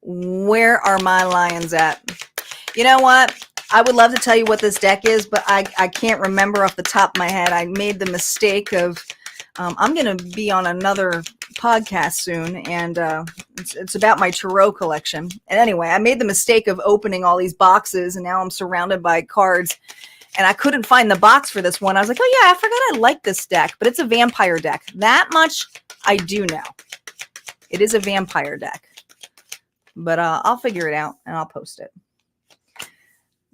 Where are my lions at? You know what? I would love to tell you what this deck is, but I can't remember off the top of my head. I made the mistake of, I'm going to be on another podcast soon, and it's about my tarot collection. And anyway, I made the mistake of opening all these boxes, and now I'm surrounded by cards, and I couldn't find the box for this one. I was like, oh yeah, I forgot I like this deck, but it's a vampire deck. That much I do know. It is a vampire deck, but I'll figure it out, and I'll post it.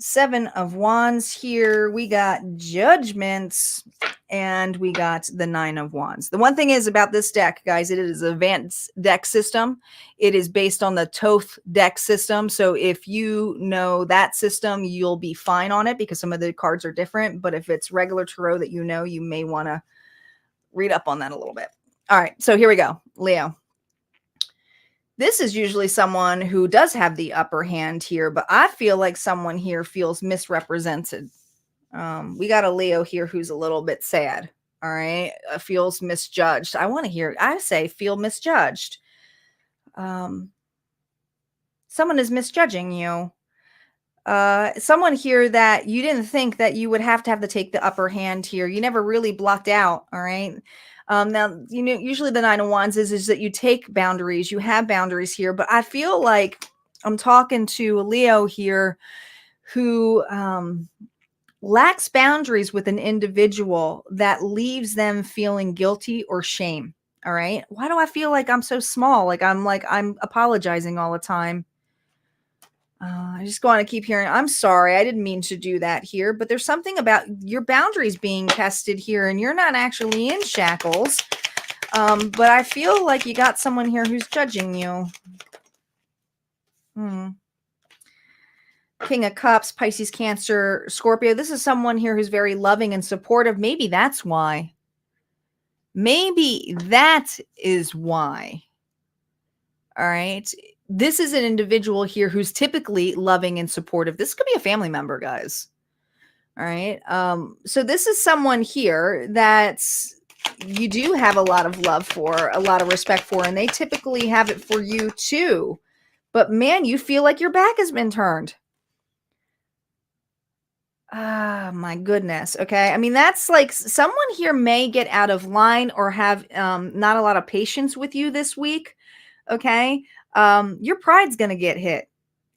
7 of Wands here. We got Judgments, and we got the 9 of Wands. The one thing is about this deck, guys, it is an advanced deck system. It is based on the Thoth deck system. So if you know that system, you'll be fine on it because some of the cards are different. But if it's regular tarot that you know, you may want to read up on that a little bit. All right, so here we go, Leo. This is usually someone who does have the upper hand here, but I feel like someone here feels misrepresented. We got a Leo here who's a little bit sad. All right. Feels misjudged. I want to hear, I say feel misjudged. Someone is misjudging you. Someone here that you didn't think that you would have to take the upper hand here. You never really blocked out. All right. Now, you know, usually the 9 of Wands is that you take boundaries, you have boundaries here, but I feel like I'm talking to a Leo here who lacks boundaries with an individual that leaves them feeling guilty or shame. All right. Why do I feel like I'm so small? Like I'm apologizing all the time. I just want to keep hearing, I'm sorry, I didn't mean to do that here, but there's something about your boundaries being tested here and you're not actually in shackles. But I feel like you got someone here who's judging you. King of Cups, Pisces, Cancer, Scorpio. This is someone here who's very loving and supportive. Maybe that's why. Maybe that is why. All right. This is an individual here who's typically loving and supportive. This could be a family member, guys. All right. So this is someone here that's you do have a lot of love for, a lot of respect for, and they typically have it for you too. But man, you feel like your back has been turned. Ah, my goodness. Okay. I mean, that's like someone here may get out of line or have not a lot of patience with you this week. Okay. Your pride's going to get hit.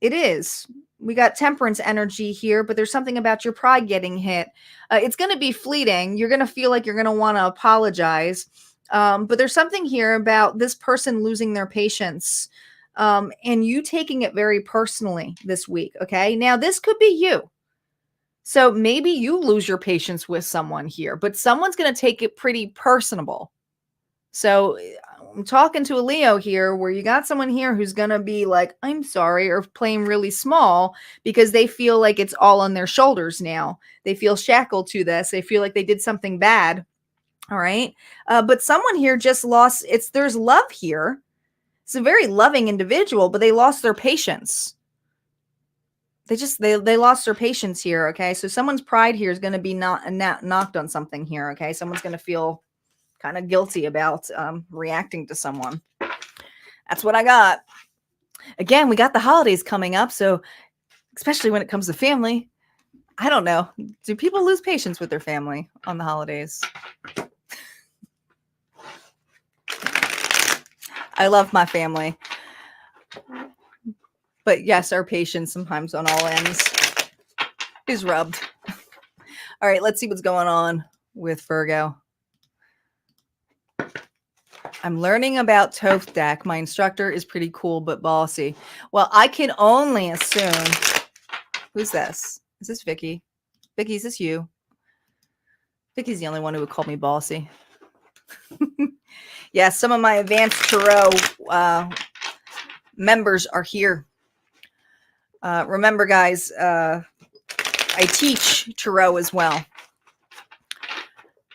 It is. We got temperance energy here, but there's something about your pride getting hit. It's going to be fleeting. You're going to feel like you're going to want to apologize. But there's something here about this person losing their patience and you taking it very personally this week. Okay. Now this could be you. So maybe you lose your patience with someone here, but someone's going to take it pretty personable. So I'm talking to a Leo here where you got someone here who's going to be like, I'm sorry, or playing really small because they feel like it's all on their shoulders now. They feel shackled to this. They feel like they did something bad. All right. But someone here just lost there's love here. It's a very loving individual, but they lost their patience. They lost their patience here. Okay. So someone's pride here is going to be knocked on something here. Okay. Someone's going to feel kind of guilty about reacting to someone. That's what I got. Again, we got the holidays coming up. So especially when it comes to family, I don't know. Do people lose patience with their family on the holidays? I love my family. But yes, our patience sometimes on all ends is rubbed. All right, let's see what's going on with Virgo. I'm learning about Thoth deck. My instructor is pretty cool, but bossy. Well, I can only assume. Who's this? Is this Vicky? Vicky, is this you? Vicky's the only one who would call me bossy. Yeah, some of my advanced tarot members are here. Remember, guys, I teach tarot as well.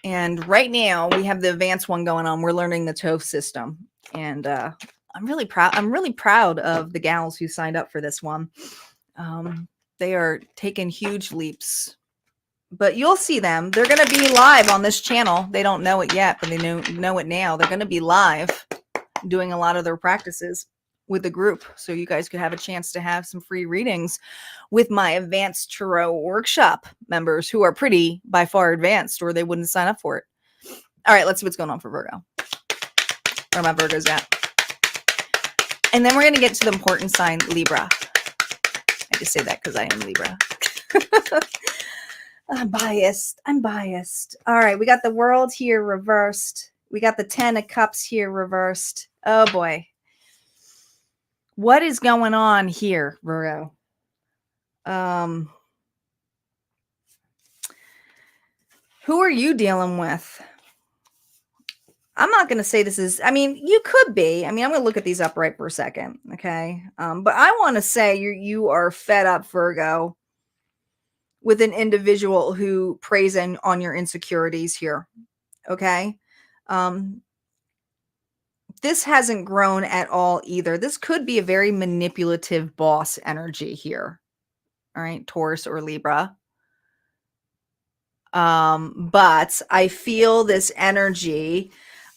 And right now we have the advanced one going on. We're learning the Thoth system. And I'm really proud. I'm really proud of the gals who signed up for this one. They are taking huge leaps. but you'll see them. They're going to be live on this channel. They don't know it yet, but they know it now. They're going to be live doing a lot of their practices with the group. So you guys could have a chance to have some free readings with my advanced tarot workshop members who are pretty by far advanced, or they wouldn't sign up for it. All right, let's see what's going on for Virgo. Where my Virgo's at. And then we're going to get to the important sign, Libra. I just say that because I am Libra. I'm biased. All right, we got the World here reversed. We got the 10 of Cups here reversed. Oh boy. What is going on here, Virgo? Who are you dealing with? I'm not going to say this is, I mean, you could be. I mean, I'm going to look at these upright for a second, okay? But I want to say you are fed up, Virgo, with an individual who preys on your insecurities here, okay? This hasn't grown at all either. This could be a very manipulative boss energy here, all right? Taurus or Libra. But I feel this energy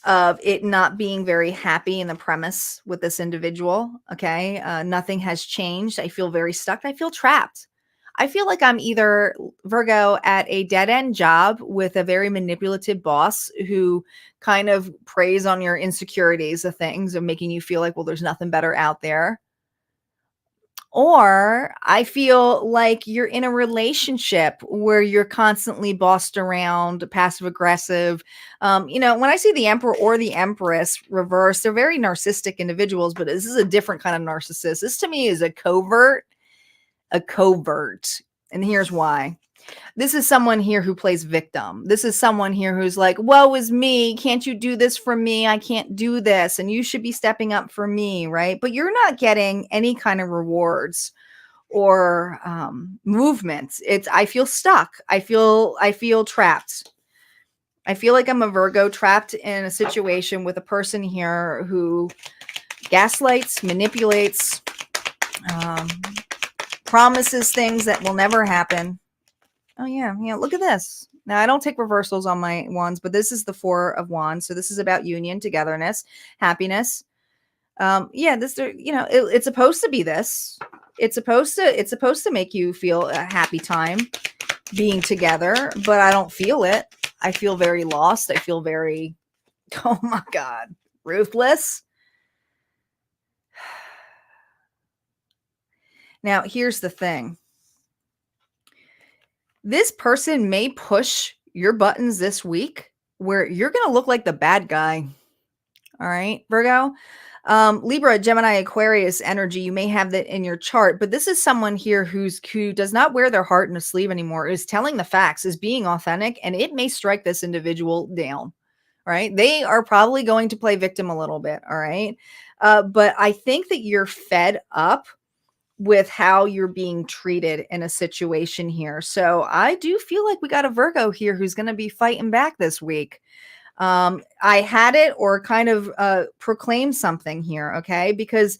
of it not being very happy in the premise with this individual, okay? Nothing has changed. I feel very stuck. I feel trapped. I feel like I'm either, Virgo, at a dead-end job with a very manipulative boss who kind of preys on your insecurities of things and making you feel like, well, there's nothing better out there. Or I feel like you're in a relationship where you're constantly bossed around, passive aggressive. When I see the Emperor or the Empress reversed, they're very narcissistic individuals, but this is a different kind of narcissist. This to me is a covert. And here's why. This is someone here who plays victim. This is someone here who's like, woe is me. Can't you do this for me? I can't do this. And you should be stepping up for me, right? But you're not getting any kind of rewards or movement. I feel stuck. I feel trapped. I feel like I'm a Virgo trapped in a situation with a person here who gaslights, manipulates, promises things that will never happen. Oh, yeah. Look at this. Now, I don't take reversals on my wands, but this is the 4 of wands. So this is about union, togetherness, happiness. It's supposed to be this. It's supposed to make you feel a happy time being together, but I don't feel it. I feel very lost. I feel very, oh my God, ruthless. Now, here's the thing. This person may push your buttons this week where you're going to look like the bad guy. All right, Virgo. Libra, Gemini, Aquarius energy, you may have that in your chart, but this is someone here who does not wear their heart in a sleeve anymore, is telling the facts, is being authentic, and it may strike this individual down. Right? They are probably going to play victim a little bit. All right. But I think that you're fed up with how you're being treated in a situation here. So I do feel like we got a Virgo here who's going to be fighting back this week. I had it or kind of proclaim something here, okay? Because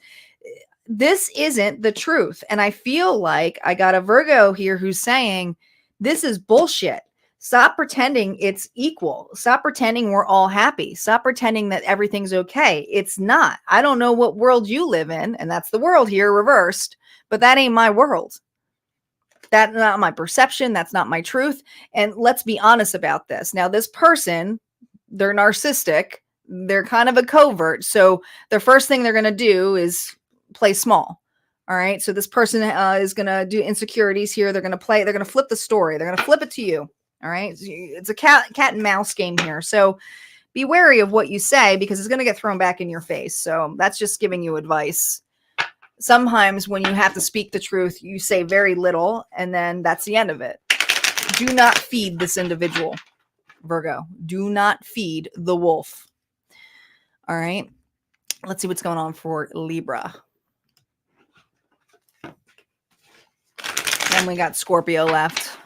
this isn't the truth. And I feel like I got a Virgo here who's saying, this is bullshit. Stop pretending it's equal. Stop pretending we're all happy. Stop pretending that everything's okay. It's not. I don't know what world you live in, and that's the world here reversed, but that ain't my world. That's not my perception. That's not my truth. And let's be honest about this. Now, this person, they're narcissistic. They're kind of a covert. So the first thing they're going to do is play small. All right. So this person is going to do insecurities here. They're going to flip the story. They're going to flip it to you. All right. It's a cat and mouse game here. So be wary of what you say because it's going to get thrown back in your face. So that's just giving you advice. Sometimes when you have to speak the truth, you say very little and then that's the end of it. Do not feed this individual, Virgo. Do not feed the wolf. All right. Let's see what's going on for Libra. Then we got Scorpio left.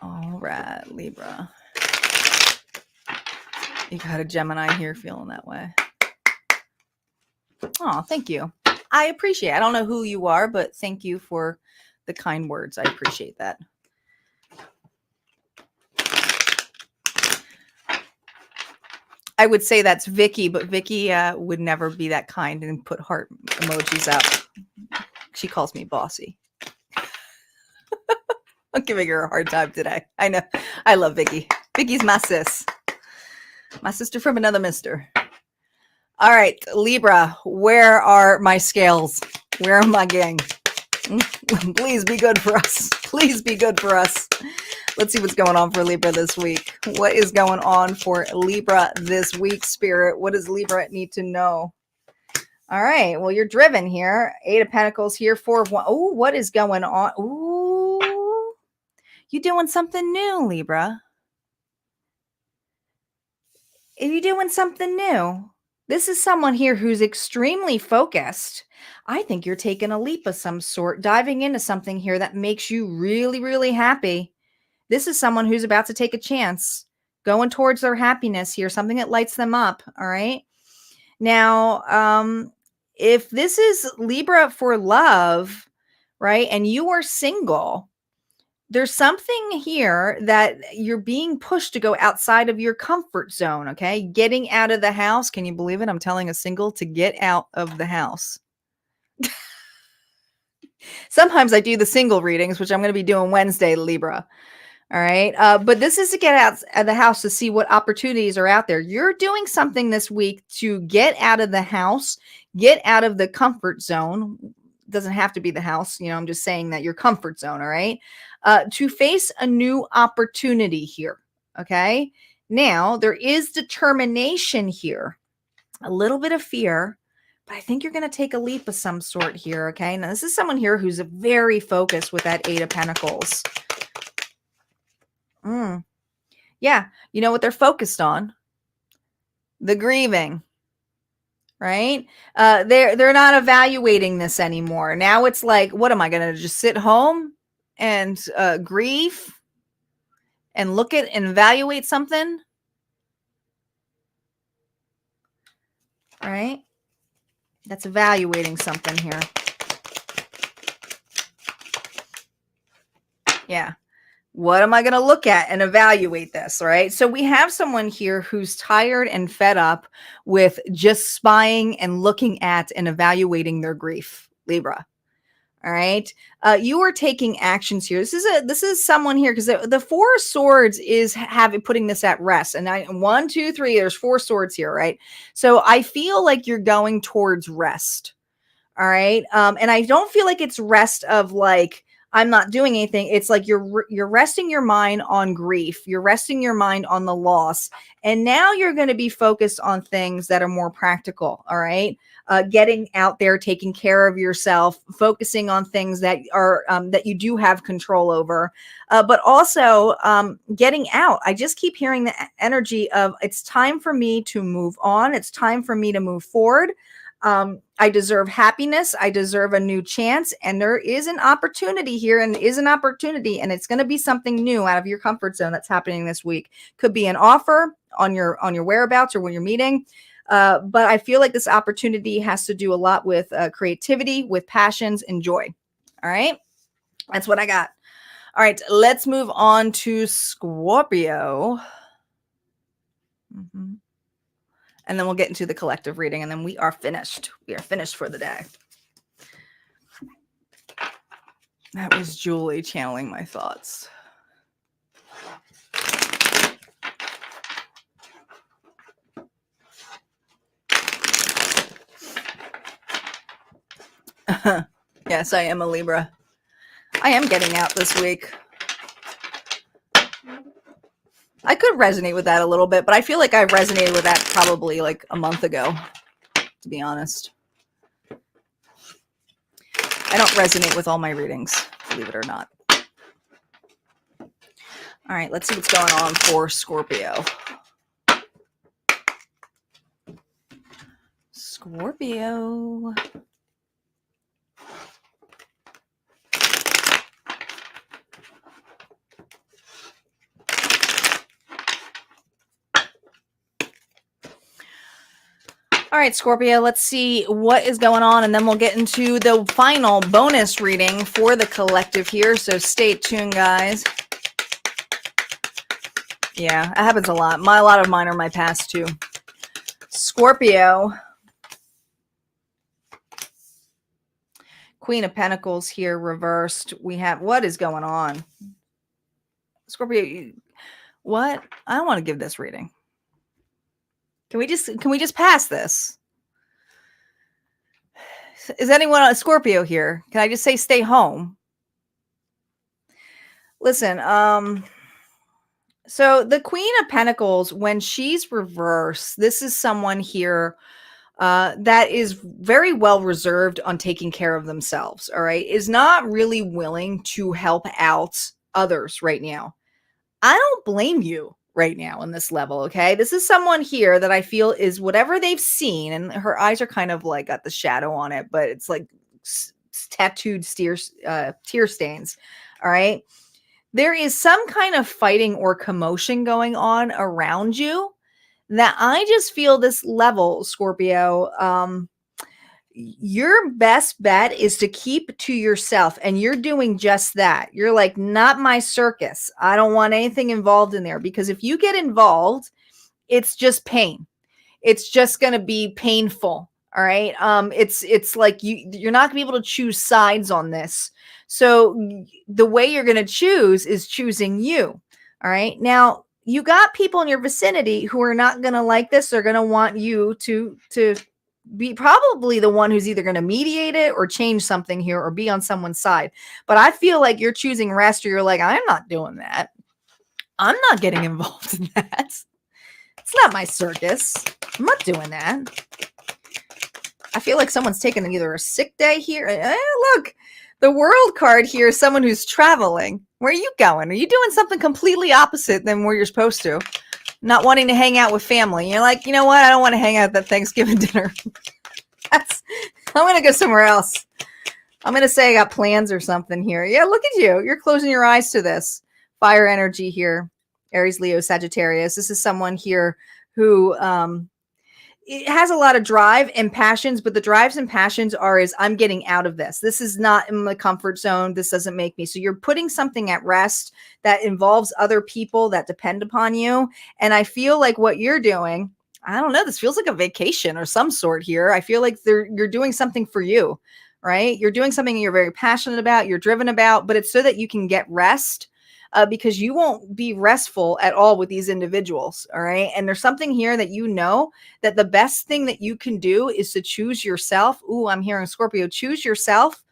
All right, Libra. You got a Gemini here feeling that way. Oh, thank you. I appreciate it. I don't know who you are, but thank you for the kind words. I appreciate that. I would say that's Vicky, but Vicky would never be that kind and put heart emojis up. She calls me bossy. I'm giving her a hard time today. I know. I love Vicky. Vicky's my sis. My sister from another mister. All right, Libra, where are my scales? Where are my gang? Please be good for us. Please be good for us. Let's see what's going on for Libra this week. What is going on for Libra this week, Spirit? What does Libra need to know? All right, well, you're driven here. 8 of Pentacles here, 4 of 1. Oh, what is going on? Ooh, you doing something new, Libra. Are you doing something new? This is someone here who's extremely focused. I think you're taking a leap of some sort, diving into something here that makes you really, really happy. This is someone who's about to take a chance, going towards their happiness here, something that lights them up. All right. Now, if this is Libra for love, right, and you are single, there's something here that you're being pushed to go outside of your comfort zone, okay? Getting out of the house. Can you believe it? I'm telling a single to get out of the house. Sometimes I do the single readings, which I'm going to be doing Wednesday, Libra. All right. But this is to get out of the house to see what opportunities are out there. You're doing something this week to get out of the house, get out of the comfort zone. Doesn't have to be the house. You know, I'm just saying that your comfort zone. All right. To face a new opportunity here. Okay. Now there is determination here, a little bit of fear, but I think you're going to take a leap of some sort here. Okay. Now this is someone here who's very focused with that 8 of Pentacles. Yeah. You know what they're focused on? The grieving, right? They're not evaluating this anymore. Now it's like, what am I going to just sit home and grieve and look at and evaluate something? All right. That's evaluating something here. Yeah. What am I going to look at and evaluate this, right? So we have someone here who's tired and fed up with just spying and looking at and evaluating their grief, Libra. All right. You are taking actions here. This is someone here because the 4 of Swords is putting this at rest. And 1, 2, 3, there's 4 swords here, right? So I feel like you're going towards rest. All right. And I don't feel like it's rest of like, I'm not doing anything. It's like you're resting your mind on grief. You're resting your mind on the loss. And now you're going to be focused on things that are more practical. All right. Getting out there, taking care of yourself, focusing on things that are that you do have control over, but also getting out. I just keep hearing the energy of it's time for me to move on. It's time for me to move forward. I deserve happiness. I deserve a new chance. And there is an opportunity here and is an opportunity. And it's going to be something new out of your comfort zone that's happening this week. Could be an offer on your whereabouts or when you're meeting. But I feel like this opportunity has to do a lot with creativity, with passions and joy. All right. That's what I got. All right. Let's move on to Scorpio. And then we'll get into the collective reading, and then we are finished. We are finished for the day. That was Julie channeling my thoughts. Yes, I am a Libra. I am getting out this week. I could resonate with that a little bit, but I feel like I resonated with that probably like a month ago, to be honest. I don't resonate with all my readings, believe it or not. All right, let's see what's going on for Scorpio. Scorpio. All right, Scorpio, let's see what is going on, and then we'll get into the final bonus reading for the collective here, so stay tuned, guys. Yeah, that happens a lot. A lot of mine are my past, too. Scorpio. Queen of Pentacles here reversed. We have, what is going on? Scorpio, what? I don't want to give this reading. Can we just pass this? Is anyone a Scorpio here? Can I just say stay home? Listen, so the Queen of Pentacles, when she's reversed, this is someone here that is very well reserved on taking care of themselves, all right? Is not really willing to help out others right now. I don't blame you right now on this level, okay? This is someone here that I feel is whatever they've seen, and her eyes are kind of like got the shadow on it, but it's like tattooed tear stains, all right? There is some kind of fighting or commotion going on around you that I just feel this level, Scorpio, your best bet is to keep to yourself, and you're doing just that. You're like, not my circus. I don't want anything involved in there, because if you get involved, it's just pain. It's just going to be painful. All right. It's like you're not gonna be able to choose sides on this. So the way you're going to choose is choosing you. All right. Now you got people in your vicinity who are not going to like this. They're going to want you to be probably the one who's either going to mediate it or change something here or be on someone's side. But I feel like you're choosing rest, or you're like, I'm not doing that. I'm not getting involved in that. It's not my circus. I'm not doing that. I feel like someone's taking either a sick day here. Look, the World card here is someone who's traveling. Where are you going? Are you doing something completely opposite than where you're supposed to? Not wanting to hang out with family. You're like, you know what? I don't want to hang out at that Thanksgiving dinner. I'm going to go somewhere else. I'm going to say I got plans or something here. Yeah, look at you. You're closing your eyes to this. Fire energy here. Aries, Leo, Sagittarius. This is someone here who it has a lot of drive and passions, but the drives and passions is I'm getting out of this. This is not in my comfort zone. This doesn't make me. So you're putting something at rest that involves other people that depend upon you. And I feel like what you're doing, I don't know, this feels like a vacation or some sort here. I feel like you're doing something for you, right? You're doing something you're very passionate about, you're driven about, but it's so that you can get rest. Because you won't be restful at all with these individuals. All right. And there's something here that you know that the best thing that you can do is to choose yourself. Ooh, I'm hearing Scorpio, choose yourself.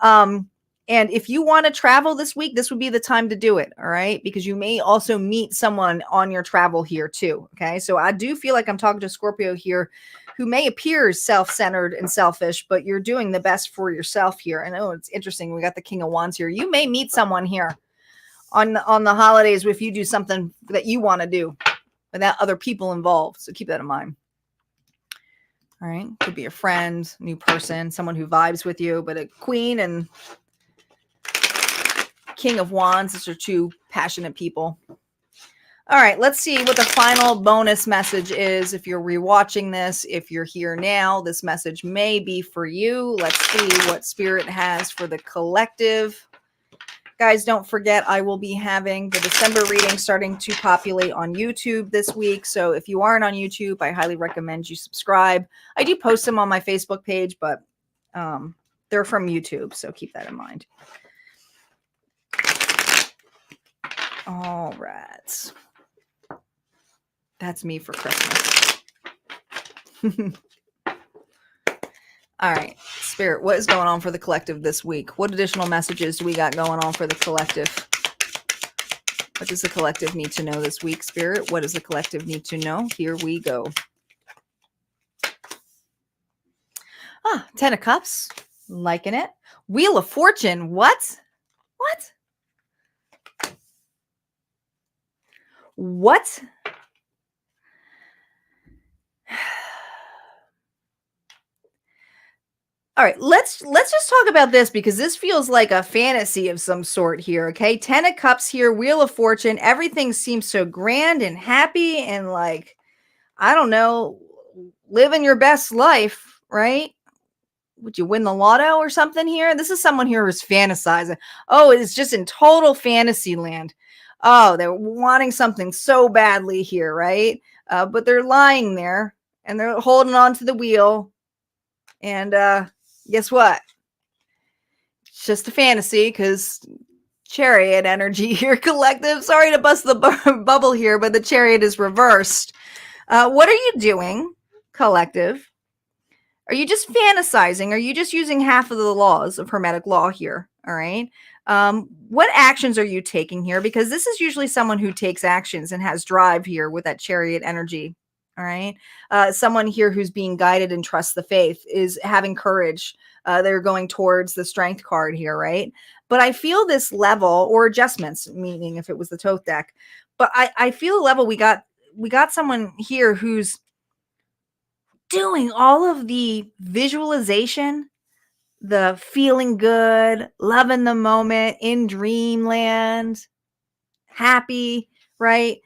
And if you want to travel this week, this would be the time to do it. All right. Because you may also meet someone on your travel here too. Okay. So I do feel like I'm talking to Scorpio here who may appear self-centered and selfish, but you're doing the best for yourself here. And oh, it's interesting. We got the King of Wands here. You may meet someone here on the holidays if you do something that you want to do without other people involved. So keep that in mind. All right. Could be a friend, new person, someone who vibes with you, but a Queen and King of Wands, these are two passionate people. All right. Let's see what the final bonus message is. If you're rewatching this, if you're here now, this message may be for you. Let's see what Spirit has for the collective. Guys, don't forget, I will be having the December reading starting to populate on YouTube this week. So if you aren't on YouTube, I highly recommend you subscribe. I do post them on my Facebook page, but they're from YouTube. So keep that in mind. All right. That's me for Christmas. All right, Spirit, what is going on for the collective this week? What additional messages do we got going on for the collective? What does the collective need to know this week, Spirit? What does the collective need to know? Here we go. Ah, 10 of Cups. Liking it. Wheel of Fortune. What? What? What? All right, let's just talk about this because this feels like a fantasy of some sort here, okay? 10 of Cups here, Wheel of Fortune. Everything seems so grand and happy and like, I don't know, living your best life, right? Would you win the lotto or something here? This is someone here who's fantasizing. Oh, it's just in total fantasy land. Oh, they're wanting something so badly here, right? But they're lying there and they're holding on to the wheel. And guess what? It's just a fantasy because Chariot energy here, collective. Sorry to bust the bubble here, but the Chariot is reversed. What are you doing, collective? Are you just fantasizing? Are you just using half of the laws of Hermetic law here? All right. What actions are you taking here? Because this is usually someone who takes actions and has drive here with that Chariot energy. All right. Someone here who's being guided and trusts the faith is having courage. They're going towards the Strength card here, right? But I feel this level, or adjustments, meaning if it was the Thoth deck, but I feel a level we got someone here who's doing all of the visualization, the feeling good, loving the moment, in dreamland, happy, right?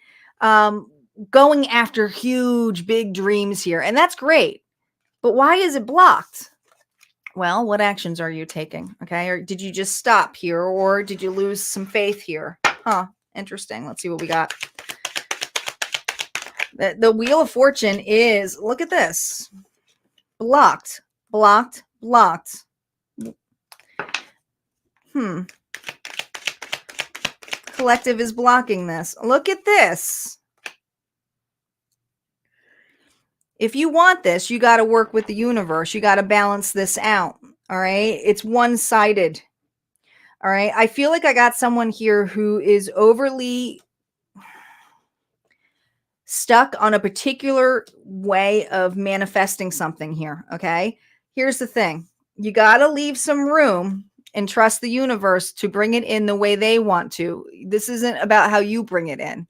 Going after huge, big dreams here. And that's great. But why is it blocked? Well, what actions are you taking? Okay. Or did you just stop here? Or did you lose some faith here? Huh. Interesting. Let's see what we got. The Wheel of Fortune is, look at this. Blocked, blocked, blocked. Collective is blocking this. Look at this. If you want this, you got to work with the universe. You got to balance this out. All right. It's one-sided. All right. I feel like I got someone here who is overly stuck on a particular way of manifesting something here. Okay. Here's the thing. You got to leave some room and trust the universe to bring it in the way they want to. This isn't about how you bring it in.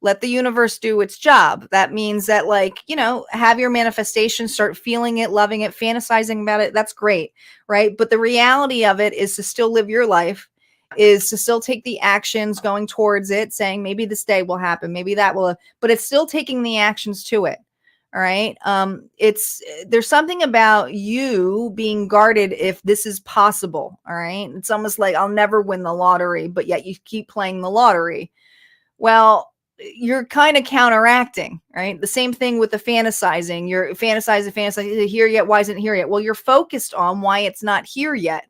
Let the universe do its job. That means that, like, you know, have your manifestation, start feeling it, loving it, fantasizing about it. That's great, right? But the reality of it is to still live your life, is to still take the actions going towards it, saying maybe this day will happen, maybe that will, but it's still taking the actions to it. All right. There's something about you being guarded if this is possible. All right. It's almost like I'll never win the lottery, but yet you keep playing the lottery. Well, you're kind of counteracting, right? The same thing with the fantasizing. You're fantasizing here yet. Why isn't it here yet? Well, you're focused on why it's not here yet.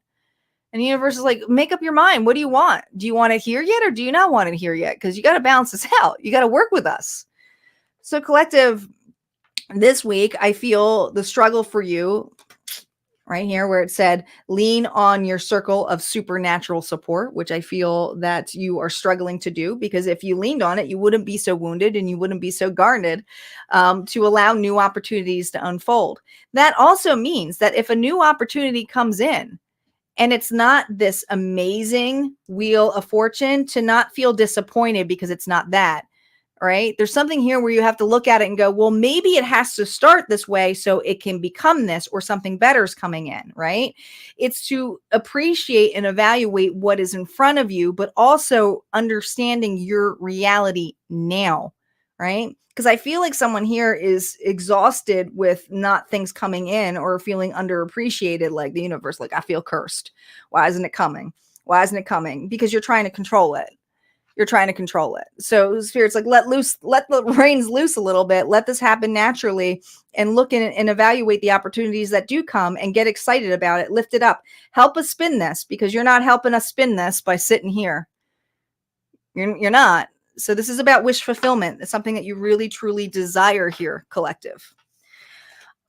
And the universe is like, make up your mind. What do you want? Do you want it here yet, or do you not want it here yet? Because you got to balance this out. You got to work with us. So collective, this week, I feel the struggle for you right here where it said, lean on your circle of supernatural support, which I feel that you are struggling to do, because if you leaned on it, you wouldn't be so wounded and you wouldn't be so guarded to allow new opportunities to unfold. That also means that if a new opportunity comes in and it's not this amazing Wheel of Fortune, to not feel disappointed because it's not that. Right? There's something here where you have to look at it and go, well, maybe it has to start this way so it can become this, or something better is coming in, right? It's to appreciate and evaluate what is in front of you, but also understanding your reality now, right? Because I feel like someone here is exhausted with not things coming in, or feeling underappreciated, like the universe, like, I feel cursed. Why isn't it coming? Why isn't it coming? Because you're trying to control it. You're trying to control it. So Spirit's like, let the reins loose a little bit. Let this happen naturally, and look and evaluate the opportunities that do come and get excited about it. Lift it up. Help us spin this, because you're not helping us spin this by sitting here. You're not. So this is about wish fulfillment. It's something that you really, truly desire here, collective.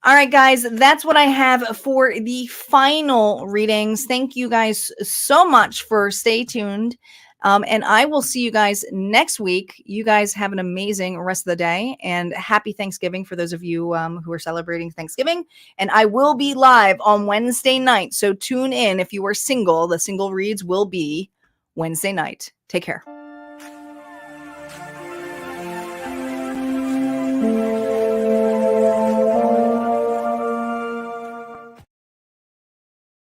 All right, guys, that's what I have for the final readings. Thank you guys so much for stay tuned. And I will see you guys next week. You guys have an amazing rest of the day, and happy Thanksgiving for those of you who are celebrating Thanksgiving. And I will be live on Wednesday night. So tune in if you are single. The single reads will be Wednesday night. Take care.